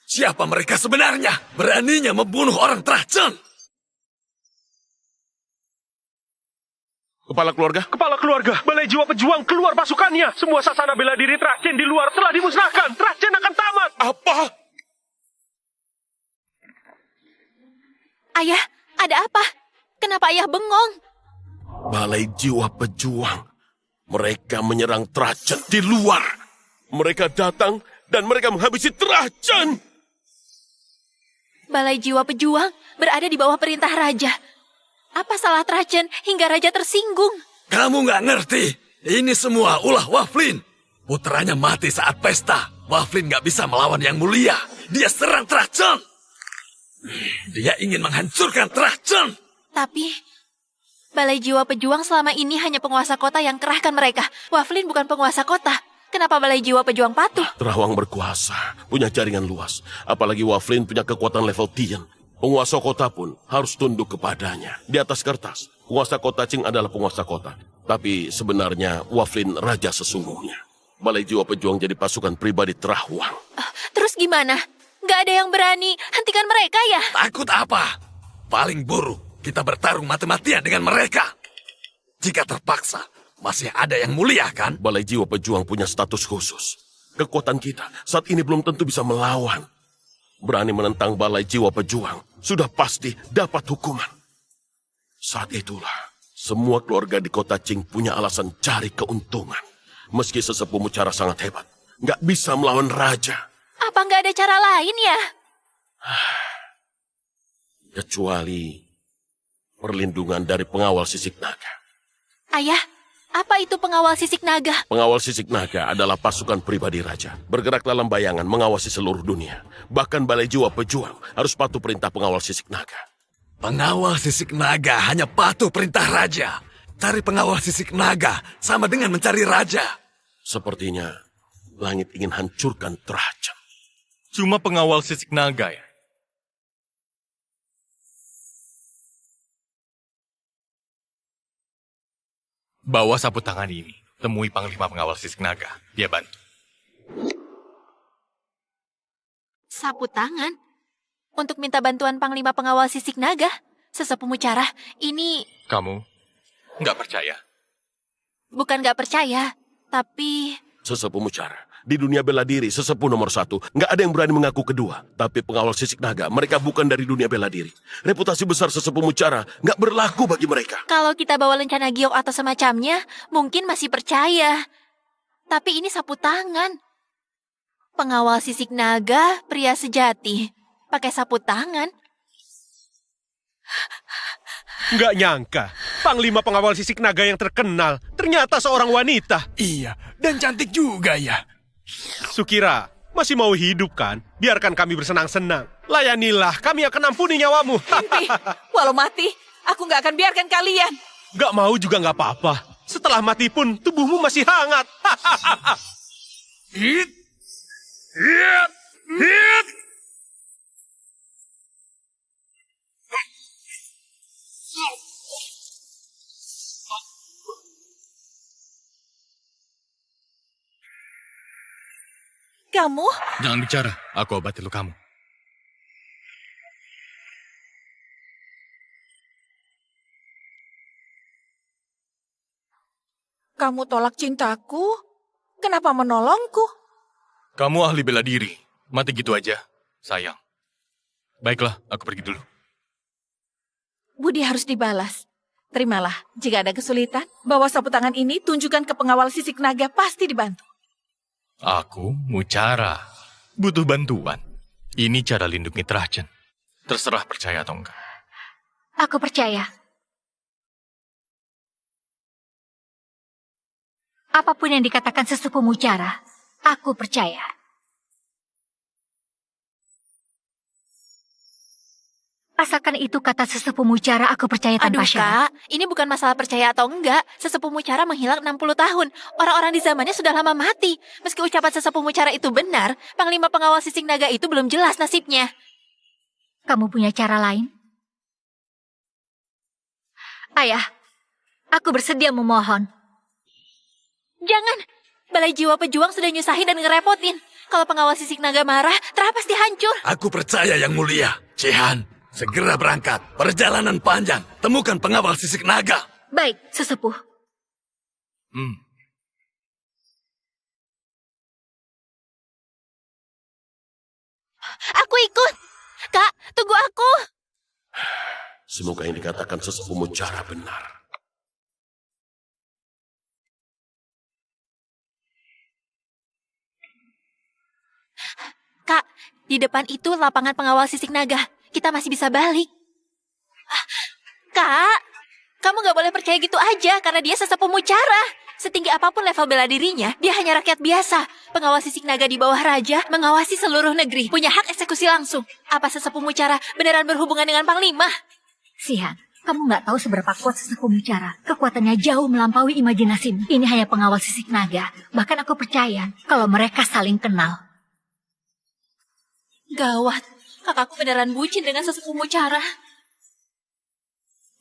Siapa mereka sebenarnya? Beraninya membunuh orang Trajan? Kepala keluarga, Balai Jiwa Pejuang keluar pasukannya. Semua sasana bela diri Trajan di luar telah dimusnahkan. Trajan akan tamat. apa? Ayah, ada apa? Kenapa ayah bengong? Balai Jiwa Pejuang. Mereka menyerang Trajan di luar. Mereka datang dan mereka menghabisi Trajan. Balai Jiwa Pejuang berada di bawah perintah raja. Apa salah Trajan hingga raja tersinggung? Kamu nggak ngerti. Ini semua ulah Waflin. Putranya mati saat pesta. Waflin nggak bisa melawan yang mulia. Dia serang Trajan. Dia ingin menghancurkan Trajan. Tapi Balai Jiwa Pejuang selama ini hanya penguasa kota yang kerahkan mereka. Waflin bukan penguasa kota. Kenapa Balai Jiwa Pejuang patuh? Terawang berkuasa, punya jaringan luas. Apalagi Waflin punya kekuatan level Tian. Penguasa kota pun harus tunduk kepadanya. Di atas kertas, penguasa kota Qing adalah penguasa kota. Tapi sebenarnya Waflin raja sesungguhnya. Balai Jiwa Pejuang jadi pasukan pribadi Terawang. Terus gimana? Gak ada yang berani hentikan mereka ya? Takut apa? Paling buruk, kita bertarung mati-matian dengan mereka. Jika terpaksa, masih ada yang mulia kan? Balai Jiwa Pejuang punya status khusus. Kekuatan kita saat ini belum tentu bisa melawan. Berani menentang Balai Jiwa Pejuang, sudah pasti dapat hukuman. Saat itulah, semua keluarga di kota Qing punya alasan cari keuntungan. Meski sesepuh Mucara sangat hebat, nggak bisa melawan raja. Apa nggak ada cara lain ya? Kecuali perlindungan dari pengawal sisik naga. Ayah, apa itu pengawal sisik naga? Pengawal sisik naga adalah pasukan pribadi raja. Bergerak dalam bayangan mengawasi seluruh dunia. Bahkan Balai Jiwa Pejuang harus patuh perintah pengawal sisik naga. Pengawal sisik naga hanya patuh perintah raja. Cari pengawal sisik naga sama dengan mencari raja. Sepertinya langit ingin hancurkan Trajan. Cuma pengawal sisik naga ya? Bawa sapu tangan ini. Temui Panglima Pengawal Sisik Naga. Dia bantu. Sapu tangan? Untuk minta bantuan Panglima Pengawal Sisik Naga? Sesepuh Mucara, ini... Kamu nggak percaya? Bukan nggak percaya, tapi... Sesepuh Mucara, di dunia bela diri sesepuh nomor 1. Nggak ada yang berani mengaku kedua. Tapi pengawal sisik naga, mereka bukan dari dunia bela diri. Reputasi besar sesepuh Mucara nggak berlaku bagi mereka. Kalau kita bawa lencana giok atau semacamnya, mungkin masih percaya. Tapi ini sapu tangan. Pengawal sisik naga, pria sejati. Pakai sapu tangan. Nggak nyangka, Panglima Pengawal Sisik Naga yang terkenal ternyata seorang wanita. Iya, dan cantik juga ya. Sukira, masih mau hidup kan? Biarkan kami bersenang-senang. Layanilah, kami akan ampuni nyawamu. Mimpi, walau mati, aku nggak akan biarkan kalian. Nggak mau juga nggak apa-apa. Setelah mati pun tubuhmu masih hangat. Hit! Hit! Hit! Kamu? Jangan bicara, aku obati lukamu. Kamu tolak cintaku? Kenapa menolongku? Kamu ahli bela diri. Mati gitu aja. Sayang. Baiklah, aku pergi dulu. Budi harus dibalas. Terimalah, jika ada kesulitan, bawa sapu tangan ini, tunjukkan ke pengawal sisik naga, pasti dibantu. Aku, Mucara, butuh bantuan. Ini cara lindungi Trajan. Terserah percaya atau enggak. Aku percaya. Apapun yang dikatakan sesepuh Mucara, aku percaya. Asalkan itu kata sesepuh Mucara, aku percaya tanpa Aduh syarat. Kak, ini bukan masalah percaya atau enggak. Sesepuh Mucara menghilang 60 tahun. Orang-orang di zamannya sudah lama mati. Meski ucapan sesepuh Mucara itu benar, Panglima Pengawal Sisik Naga itu belum jelas nasibnya. Kamu punya cara lain? Ayah, aku bersedia memohon. Jangan, Balai Jiwa Pejuang sudah nyusahin dan ngerepotin. Kalau Pengawal Sisik Naga marah, Tra pasti hancur. Aku percaya Yang Mulia. Cihan, segera berangkat. Perjalanan panjang. Temukan pengawal sisik naga. Baik, sesepuh. Aku ikut. Kak, tunggu aku. Semoga yang dikatakan sesepuh Mucara benar. Kak, di depan itu lapangan pengawal sisik naga. Kita masih bisa balik. Kak, kamu gak boleh percaya gitu aja karena dia sesepuh Mucara. Setinggi apapun level bela dirinya, dia hanya rakyat biasa. Pengawal sisik naga di bawah raja mengawasi seluruh negeri. Punya hak eksekusi langsung. Apa sesepuh Mucara beneran berhubungan dengan Panglima? Sihan, kamu nggak tahu seberapa kuat sesepuh Mucara. Kekuatannya jauh melampaui imajinasimu. Ini hanya pengawal sisik naga. Bahkan aku percaya kalau mereka saling kenal. Gawat, kakakku beneran bucin dengan sesepuh Mucara.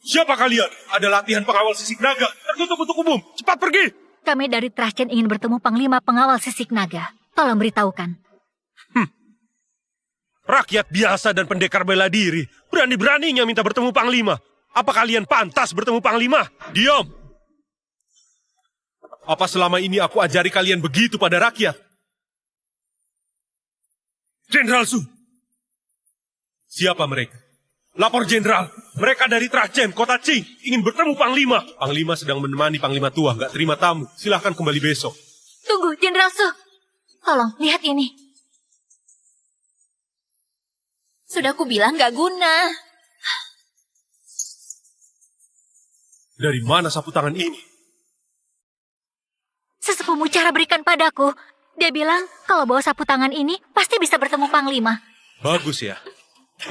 Siapa kalian? Ada latihan pengawal sisik naga. Tertutup untuk umum. Cepat pergi. Kami dari Trajan ingin bertemu Panglima Pengawal Sisik Naga. Tolong beritahukan. Rakyat biasa dan pendekar bela diri. Berani-beraninya minta bertemu Panglima. Apa kalian pantas bertemu Panglima? Diam. Apa selama ini aku ajari kalian begitu pada rakyat? Jenderal Su. Siapa mereka? Lapor Jenderal. Mereka dari Trajan, kota Qing. Ingin bertemu Panglima. Panglima sedang menemani Panglima tua. Gak terima tamu. Silahkan kembali besok. Tunggu, Jenderal Su. Tolong, lihat ini. Sudah aku bilang gak guna. Dari mana sapu tangan ini? Sesepuh Mucara berikan padaku. Dia bilang kalau bawa sapu tangan ini pasti bisa bertemu Panglima. Bagus ya.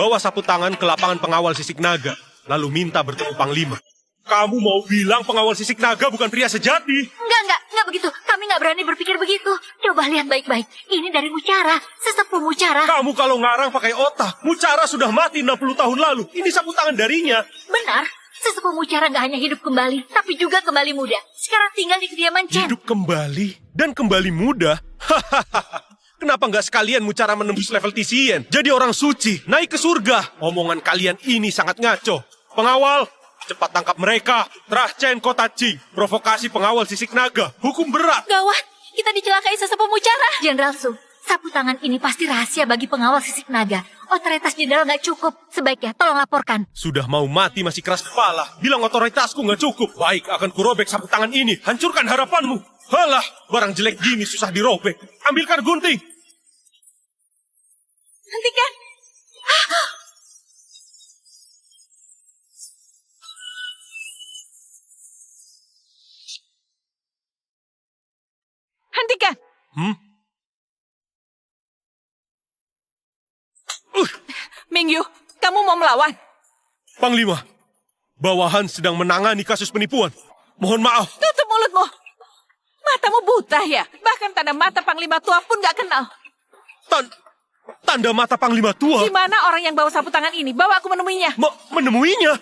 Bawa sapu tangan ke lapangan pengawal sisik naga. Lalu minta bertemu Panglima. Kamu mau bilang pengawal sisik naga bukan pria sejati? Enggak begitu. Kami nggak berani berpikir begitu. Coba lihat baik-baik. Ini dari Mucara, sesepuh Mucara. Kamu kalau ngarang pakai otak. Mucara sudah mati 60 tahun lalu. Ini sapu tangan darinya. Benar, sesepuh Mucara nggak hanya hidup kembali, tapi juga kembali muda. Sekarang tinggal di kediaman Chen. Hidup kembali dan kembali muda? Hahaha. Kenapa nggak sekalian Mucara menembus level Tisien? Jadi orang suci, naik ke surga. Omongan kalian ini sangat ngaco. Pengawal, cepat tangkap mereka. Trahchen Kota Qing, provokasi pengawal sisik naga. Hukum berat. Gawat, kita dicelakai sesepuh Mucara. Jenderal Su, sapu tangan ini pasti rahasia bagi pengawal sisik naga. Otoritas jenderal nggak cukup. Sebaiknya tolong laporkan. Sudah mau mati masih keras kepala. Bilang otoritasku nggak cukup. Baik, akan kurobek sapu tangan ini. Hancurkan harapanmu. Halah, barang jelek gini susah dirobek. Ambilkan gunting. Hentikan. Hentikan. Mingyu, kamu mau melawan? Panglima, bawahan sedang menangani kasus penipuan. Mohon maaf. Tutup mulutmu. Matamu buta ya? Bahkan tanda mata Panglima tua pun gak kenal. Tanda mata Panglima tua? Di mana orang yang bawa sapu tangan ini? Bawa aku menemuinya. Menemuinya?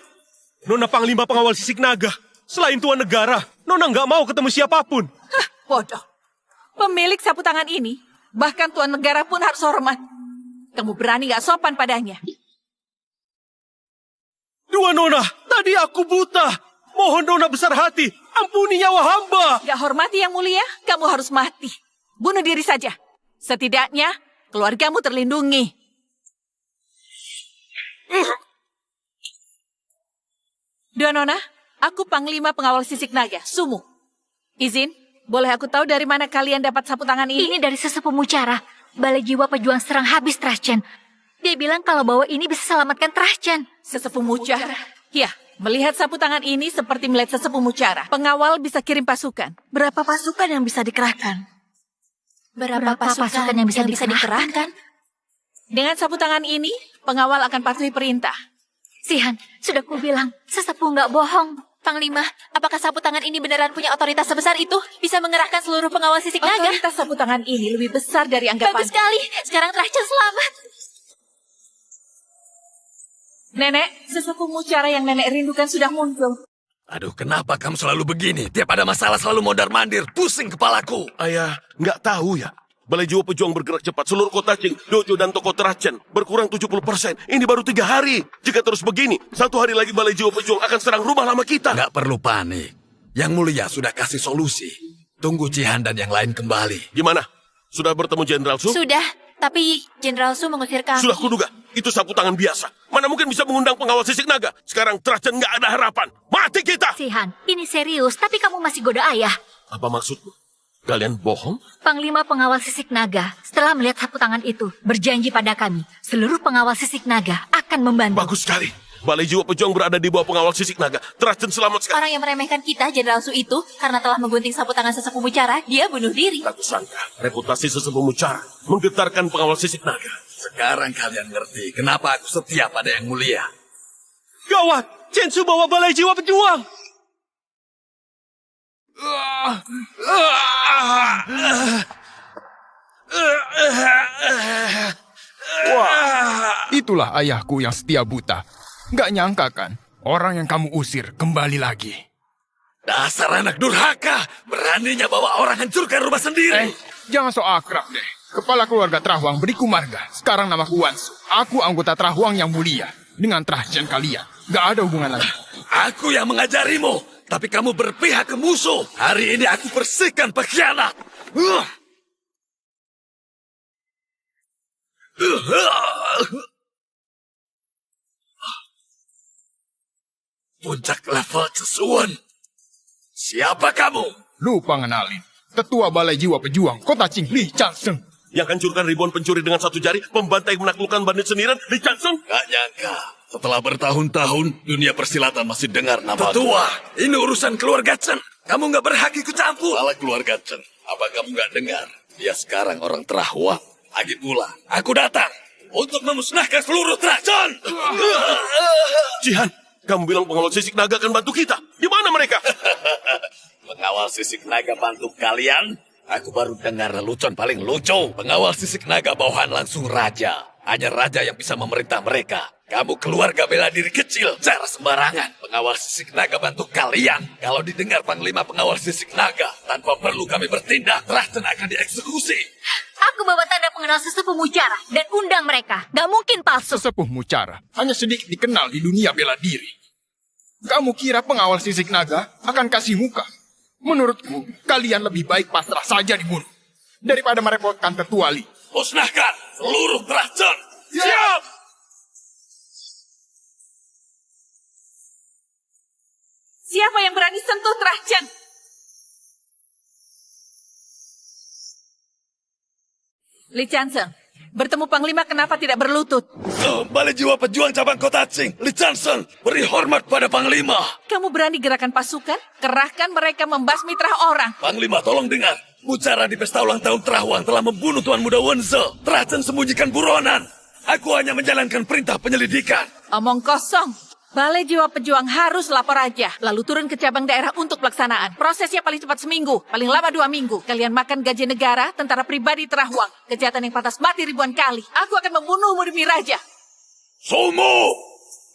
Nona Panglima pengawal sisik naga. Selain tuan negara, Nona nggak mau ketemu siapapun. Hah, bodoh. Pemilik sapu tangan ini, bahkan tuan negara pun harus hormat. Kamu berani gak sopan padanya? Dua Nona, tadi aku buta. Mohon Nona besar hati, ampuni nyawa hamba. Gak hormati yang mulia, kamu harus mati. Bunuh diri saja. Setidaknya, keluargamu terlindungi. Dua Nona, aku Panglima Pengawal Sisik Naga, Sumu. Izin, boleh aku tahu dari mana kalian dapat sapu tangan ini? Ini dari sesepuh Mucara. Balai Jiwa Pejuang serang habis Trahchen. Dia bilang kalau bawa ini bisa selamatkan Trahchen. Sesepuh Mucara. Ya, melihat sapu tangan ini seperti melihat sesepuh Mucara. Pengawal bisa kirim pasukan. Berapa pasukan yang bisa dikerahkan? Berapa pasukan yang bisa dikerahkan? Dengan sapu tangan ini, pengawal akan patuhi perintah. Sihan, sudah kubilang, sesepuh nggak bohong. Panglima, apakah sapu tangan ini beneran punya otoritas sebesar itu? Bisa mengerahkan seluruh pengawal sisik naga? Otoritas sapu tangan ini lebih besar dari anggapan. Bagus sekali, sekarang Trahchen selamat. Nenek, sesepuh Mucara yang nenek rindukan sudah muncul. Aduh, kenapa kamu selalu begini? Tiap ada masalah selalu mondar-mandir, pusing kepalaku. Ayah, nggak tahu ya. Balai Jiwa Pejuang bergerak cepat. Seluruh kota Qing, dojo dan toko Trahchen berkurang 70%. Ini baru 3 hari. Jika terus begini, 1 hari lagi Balai Jiwa Pejuang akan serang rumah lama kita. Nggak perlu panik. Yang mulia sudah kasih solusi. Tunggu Cihan dan yang lain kembali. Gimana? Sudah bertemu Jenderal Su? Sudah, tapi Jenderal Su mengusir kami. Sudah kuduga. Itu sapu tangan biasa. Mana mungkin bisa mengundang pengawal sisik naga. Sekarang Trahchen nggak ada harapan. Mati kita! Sihan, ini serius, tapi kamu masih goda ayah. Apa maksudmu? Kalian bohong? Panglima Pengawal Sisik Naga, setelah melihat sapu tangan itu, berjanji pada kami, seluruh pengawal Sisik Naga akan membantu. Bagus sekali. Balai Jiwa Pejuang berada di bawah pengawal sisik naga. Trahchen selamat sekali. Orang yang meremehkan kita, Jenderal Su itu, karena telah menggunting sapu tangan sesepuh Mucara, dia bunuh diri. Tak kusangka, reputasi sesepuh Mucara menggetarkan pengawal sisik naga. Sekarang kalian ngerti kenapa aku setia pada yang mulia. Gawat, Chen Su bawa Balai Jiwa Pejuang. Wah, itulah ayahku yang setia buta. Nggak nyangka kan, orang yang kamu usir kembali lagi. Dasar anak durhaka, beraninya bawa orang hancurkan rumah sendiri. Jangan so akrab deh. Kepala keluarga Trahuang beriku marga. Sekarang namaku Wansu. Aku anggota Trahuang yang mulia. Dengan Trahchen kalian, nggak ada hubungan lagi. Aku yang mengajarimu, tapi kamu berpihak ke musuh. Hari ini aku bersihkan pengkhianat. Puncak level Cesuan. Siapa kamu? Lupa ngenalin. Ketua Balai Jiwa Pejuang, Kota Qing, Li Chanseng. Yang hancurkan ribuan pencuri dengan 1 jari, membantai menaklukkan bandit sendirian, Li Chanseng. Gak nyangka. Setelah bertahun-tahun, dunia persilatan masih dengar nama. Tetua, ini urusan keluarga Chen. Kamu gak berhak ikut campur. Salah keluarga Chen. Apa kamu gak dengar? Dia sekarang orang Trahuang. Lagi pula, aku datang untuk memusnahkan seluruh Trahchen. Kamu bilang pengawal sisik naga akan bantu kita. Di mana mereka? Pengawal sisik naga bantu kalian? Aku baru dengar lelucon paling lucu. Pengawal sisik naga bawahan langsung raja. Hanya raja yang bisa memerintah mereka. Kamu keluarga bela diri kecil, cara sembarangan. Pengawal sisik naga bantu kalian. Kalau didengar Panglima pengawal sisik naga, tanpa perlu kami bertindak, Trachten akan dieksekusi. Aku bawa tanda pengenal sesepuh Mucara dan undang mereka. Gak mungkin palsu. Sesepuh Mucara hanya sedikit dikenal di dunia bela diri. Kamu kira pengawal sisik naga akan kasih muka? Menurutku, kalian lebih baik pasrah saja dibunuh daripada merepotkan Tetua Li. Musnahkan seluruh Trachten. Siap! Siapa yang berani sentuh Trachten? Li Chanseng, bertemu Panglima kenapa tidak berlutut? Balai Jiwa Pejuang Cabang Kota Qing, Li Chanseng, beri hormat pada Panglima. Kamu berani gerakan pasukan? Kerahkan mereka membasmi terah orang. Panglima, tolong dengar. Mucara di pesta ulang tahun Terahuang telah membunuh Tuan Muda Wenze. Trachten sembunyikan buronan. Aku hanya menjalankan perintah penyelidikan. Omong kosong. Balai Jiwa Pejuang harus lapor aja, lalu turun ke cabang daerah untuk pelaksanaan. Prosesnya paling cepat seminggu, paling lama 2 minggu. Kalian makan gaji negara, tentara pribadi Terahuang. Kejahatan yang pantas mati ribuan kali. Aku akan membunuhmu demi raja. Sumu!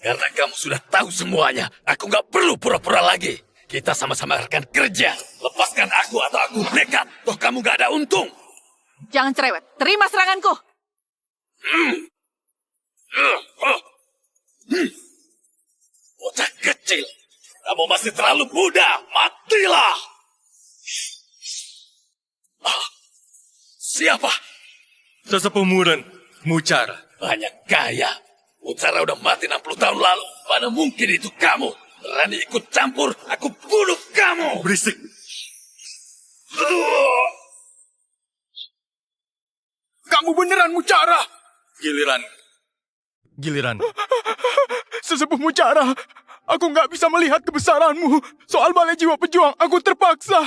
Karena kamu sudah tahu semuanya, aku nggak perlu pura-pura lagi. Kita sama-sama rekan kerja. Lepaskan aku atau aku nekat. Toh kamu nggak ada untung. Jangan cerewet, terima seranganku. Bocah kecil, kamu masih terlalu muda. Matilah! Siapa? Sesepuh Muren, Mucara. Banyak gaya. Mucara udah mati 60 tahun lalu. Mana mungkin itu kamu? Berani ikut campur, aku bunuh kamu! Berisik. Kamu beneran Mucara? Giliran. Sesepuh Mucara, aku nggak bisa melihat kebesaranmu. Soal Balai Jiwa Pejuang, aku terpaksa.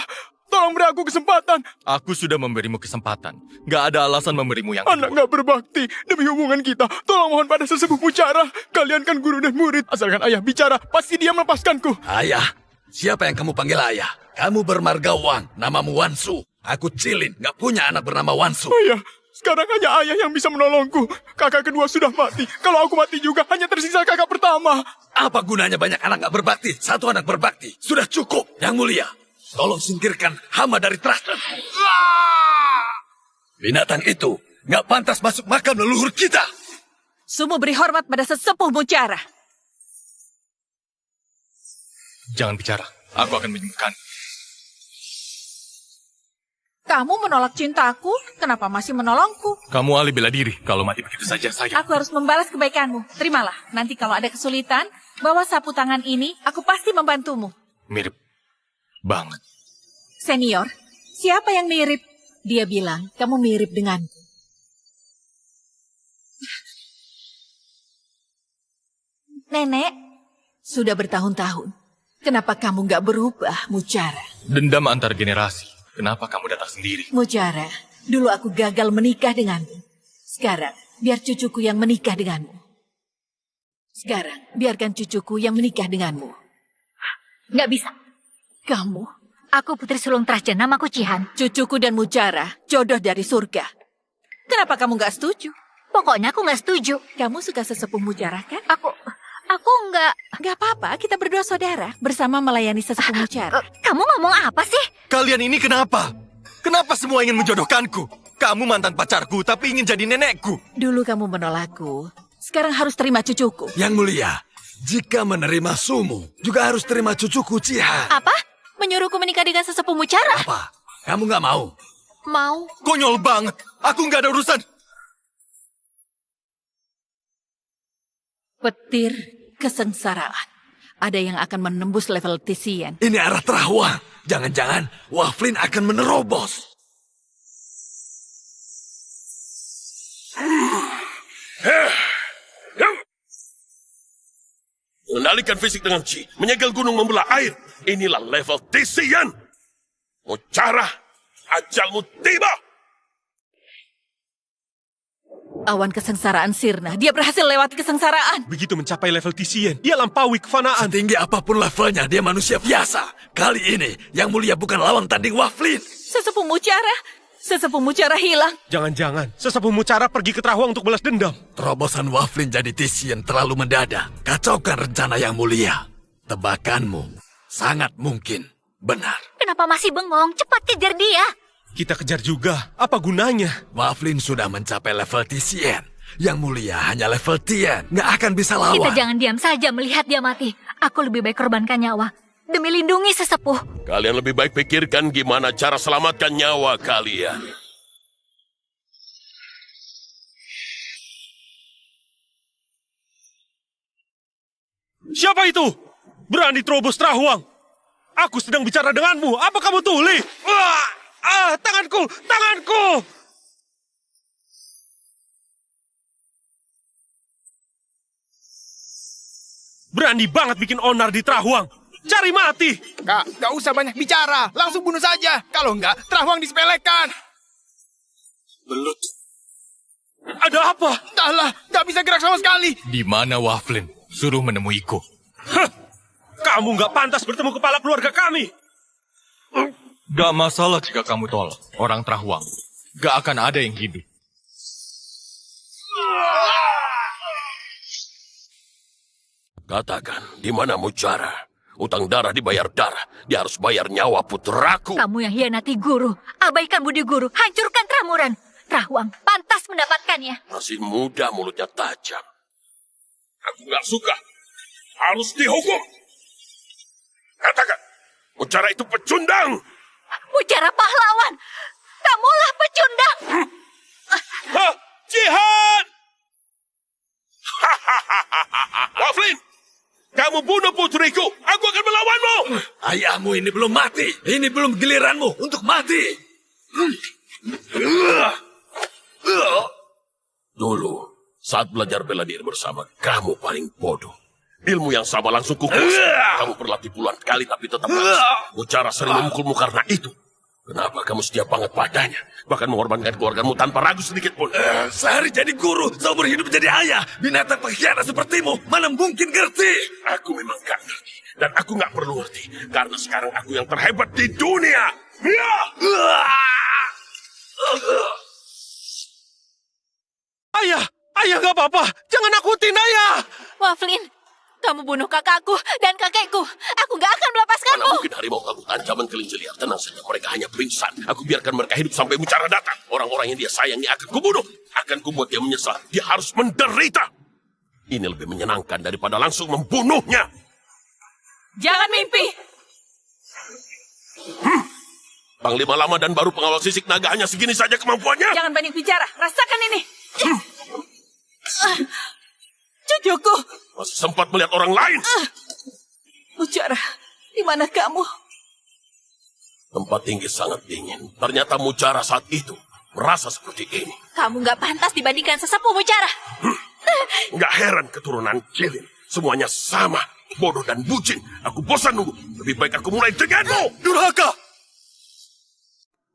Tolong beri aku kesempatan. Aku sudah memberimu kesempatan. Gak ada alasan memberimu yang kedua. Anak nggak berbakti. Demi hubungan kita, tolong mohon pada sesepuh Mucara. Kalian kan guru dan murid. Asalkan ayah bicara, pasti dia melepaskanku. Ayah? Siapa yang kamu panggil ayah? Kamu bermarga Wang, namamu Wansu. Aku Cilin, nggak punya anak bernama Wansu. Ayah, sekarang hanya ayah yang bisa menolongku. Kakak kedua sudah mati. Kalau aku mati juga, hanya tersisa kakak pertama. Apa gunanya banyak anak nggak berbakti? Satu anak berbakti. Sudah cukup, Yang Mulia. Tolong singkirkan hama dari Trachten. Binatang itu nggak pantas masuk makam leluhur kita. Sumu beri hormat pada sesepuh Mucara. Jangan bicara. Aku akan menyembuhkan. Kamu menolak cintaku, kenapa masih menolongku? Kamu ahli bela diri. Kalau mati begitu saja, saya. Aku harus membalas kebaikanmu. Terimalah, nanti kalau ada kesulitan, bawa sapu tangan ini, aku pasti membantumu. Mirip banget. Senior, siapa yang mirip? Dia bilang, kamu mirip denganku. Nenek, sudah bertahun-tahun. Kenapa kamu nggak berubah, Mucara? Dendam antar generasi. Kenapa kamu datang sendiri? Mucara, dulu aku gagal menikah denganmu. Sekarang, biar cucuku yang menikah denganmu. Sekarang, biarkan cucuku yang menikah denganmu. Nggak bisa. Kamu, Aku Putri Sulung Trachten, namaku Cihan. cucuku dan Mucara, jodoh dari surga. Kenapa kamu nggak setuju? Pokoknya aku nggak setuju. Kamu suka sesepuh Mucara kan? Aku nggak... Nggak apa-apa, kita berdua saudara. Bersama melayani sesepuh Mucara. Kamu ngomong apa sih? Kalian ini kenapa? Kenapa semua ingin menjodohkanku? Kamu mantan pacarku, tapi ingin jadi nenekku. Dulu kamu menolakku, sekarang harus terima cucuku. Yang Mulia, jika menerima Sumu, juga harus terima cucuku Cihan. Apa? Menyuruhku menikah dengan sesepuh Mucara? Apa? Kamu nggak mau? Mau. Konyol banget. Aku nggak ada urusan. Petir kesengsaraan. Ada yang akan menembus level Tisian. Ini arah Terahuang. Jangan-jangan Waflin akan menerobos. Mengendalikan fisik dengan Qi, menyegel gunung membelah air. Inilah level Tisian. Mucara, ajalmu tiba. Awan kesengsaraan sirna. Dia berhasil lewati kesengsaraan. Begitu mencapai level Tisien, dia lampaui kefanaan. Setinggi apapun levelnya, dia manusia biasa. Kali ini, yang mulia bukan lawan tanding Waflin. Sesepuh Mucara hilang. Jangan-jangan sesepuh Mucara pergi ke Trahuang untuk balas dendam. Terobosan Waflin jadi Tisien terlalu mendadak. Kacaukan rencana yang mulia. Tebakanmu sangat mungkin benar. Kenapa masih bengong? Cepat kejar dia. Kita kejar juga. Apa gunanya? Waflin sudah mencapai level Tisien. Yang mulia hanya level Tien. Nggak akan bisa lawan. Kita jangan diam saja melihat dia mati. Aku lebih baik korbankan nyawa demi lindungi sesepuh. Kalian lebih baik pikirkan gimana cara selamatkan nyawa kalian. Siapa itu? Berani terobos Trahuang. Aku sedang bicara denganmu. Apa kamu tuli? Tanganku! Berani banget bikin onar di Trahuang. Cari mati! Kak, gak usah banyak bicara. Langsung bunuh saja. Kalau enggak, Trahuang disepelekan. Belut. Ada apa? Entahlah, gak bisa gerak sama sekali. Di mana Waflin? Suruh menemuiku. Kamu gak pantas bertemu kepala keluarga kami. Gak masalah jika kamu tolak orang Trahuang. Gak akan ada yang hidup. Katakan, di mana Mucara? Utang darah dibayar darah. Dia harus bayar nyawa putraku. Kamu yang hianati guru. Abaikan budi guru. Hancurkan Tramuran. Trahuang pantas mendapatkannya. Masih muda, mulutnya tajam. Aku gak suka. Harus dihukum. Katakan, Mucara itu pecundang. Mucara pahlawan. Kamulah pecundang. Jihad! Waflin, kamu bunuh putriku. Aku akan melawanmu. Ayahmu ini belum mati. Ini belum giliranmu untuk mati. Dulu, saat belajar bela diri bersama, kamu paling bodoh. Ilmu yang sama langsung kukuasai. Kamu berlatih puluhan kali tapi tetap malas. Mucara sering memukulmu karena itu. Kenapa kamu setia banget padanya? Bahkan mengorbankan keluargamu tanpa ragu sedikit pun. Sehari jadi guru, seumur hidup jadi ayah. Binatang pengkhianat sepertimu, mana mungkin ngerti? Aku memang gak ngerti. Dan aku gak perlu ngerti. Karena sekarang aku yang terhebat di dunia. Ayah gak apa-apa. Jangan nakutin ayah. Waflin, kamu bunuh kakakku dan kakekku. Aku gak akan melepaskanmu. Mana mungkin harimau kabut ancaman kelinci liar. Tenang saja, mereka hanya pingsan. Aku biarkan mereka hidup sampai Mucara datang. Orang-orang yang dia sayangi akan kubunuh. Akan kubuat dia menyesal. Dia harus menderita. Ini lebih menyenangkan daripada langsung membunuhnya. Jangan mimpi. Panglima lama dan baru pengawal sisik naga hanya segini saja kemampuannya. Jangan banyak bicara. Rasakan ini. Cucuku. Masih sempat melihat orang lain. Mucara, di mana kamu? Tempat tinggi sangat dingin. Ternyata Mucara saat itu merasa seperti ini. Kamu gak pantas dibandingkan sesepuh Mucara. Nggak heran keturunan Cilin. Semuanya sama. Bodoh dan bucin. Aku bosan nunggu. Lebih baik aku mulai denganmu. Durhaka!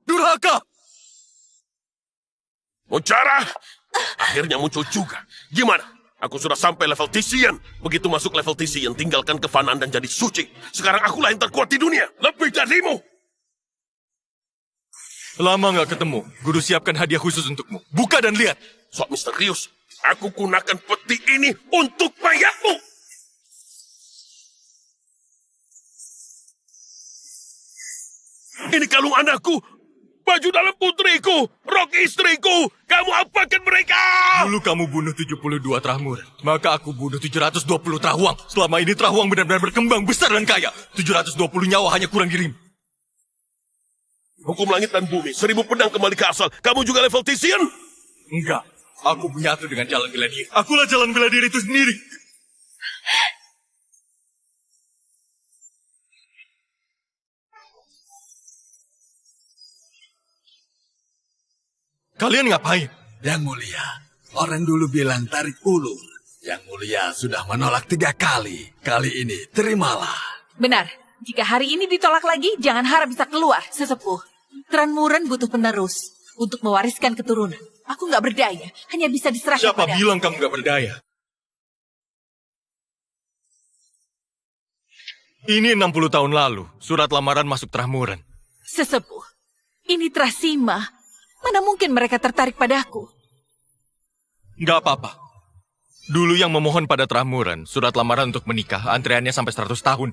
Durhaka! Mucara! Akhirnya muncul juga. Gimana? Aku sudah sampai level Tisien. Begitu masuk level Tisien, tinggalkan kefanaan dan jadi suci. Sekarang akulah yang terkuat di dunia. Lebih darimu. Lama nggak ketemu. Guru siapkan hadiah khusus untukmu. Buka dan lihat. Sok misterius. Aku gunakan peti ini untuk mayatmu. Ini kalung anakku. Baju dalam putriku. Rok istriku. Kamu apakan mereka? Dulu kamu bunuh 72 Tramuran. Maka aku bunuh 720 Trahuang. Selama ini Trahuang benar-benar berkembang besar dan kaya. 720 nyawa hanya kurang dirimu. Hukum langit dan bumi. 1000 pedang kembali ke asal. Kamu juga level Tisien? Enggak. Aku menyatu dengan jalan bela diri. Akulah jalan bela diri itu sendiri. Kalian ngapain? Yang mulia, orang dulu bilang tarik ulur. Yang mulia sudah menolak 3 kali. Kali ini terimalah. Benar. Jika hari ini ditolak lagi, jangan harap bisa keluar, sesepuh. Tramuran butuh penerus untuk mewariskan keturunan. Aku nggak berdaya, hanya bisa diserahkan Siapa pada bilang kamu gak berdaya? Ini 60 tahun lalu, surat lamaran masuk Trahmuran. sesepuh. Ini Trasima. Mana mungkin mereka tertarik padaku? Gak apa-apa. Dulu yang memohon pada Trahmuran, surat lamaran untuk menikah, antreannya sampai 100 tahun.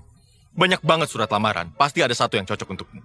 Banyak banget surat lamaran, pasti ada satu yang cocok untukmu.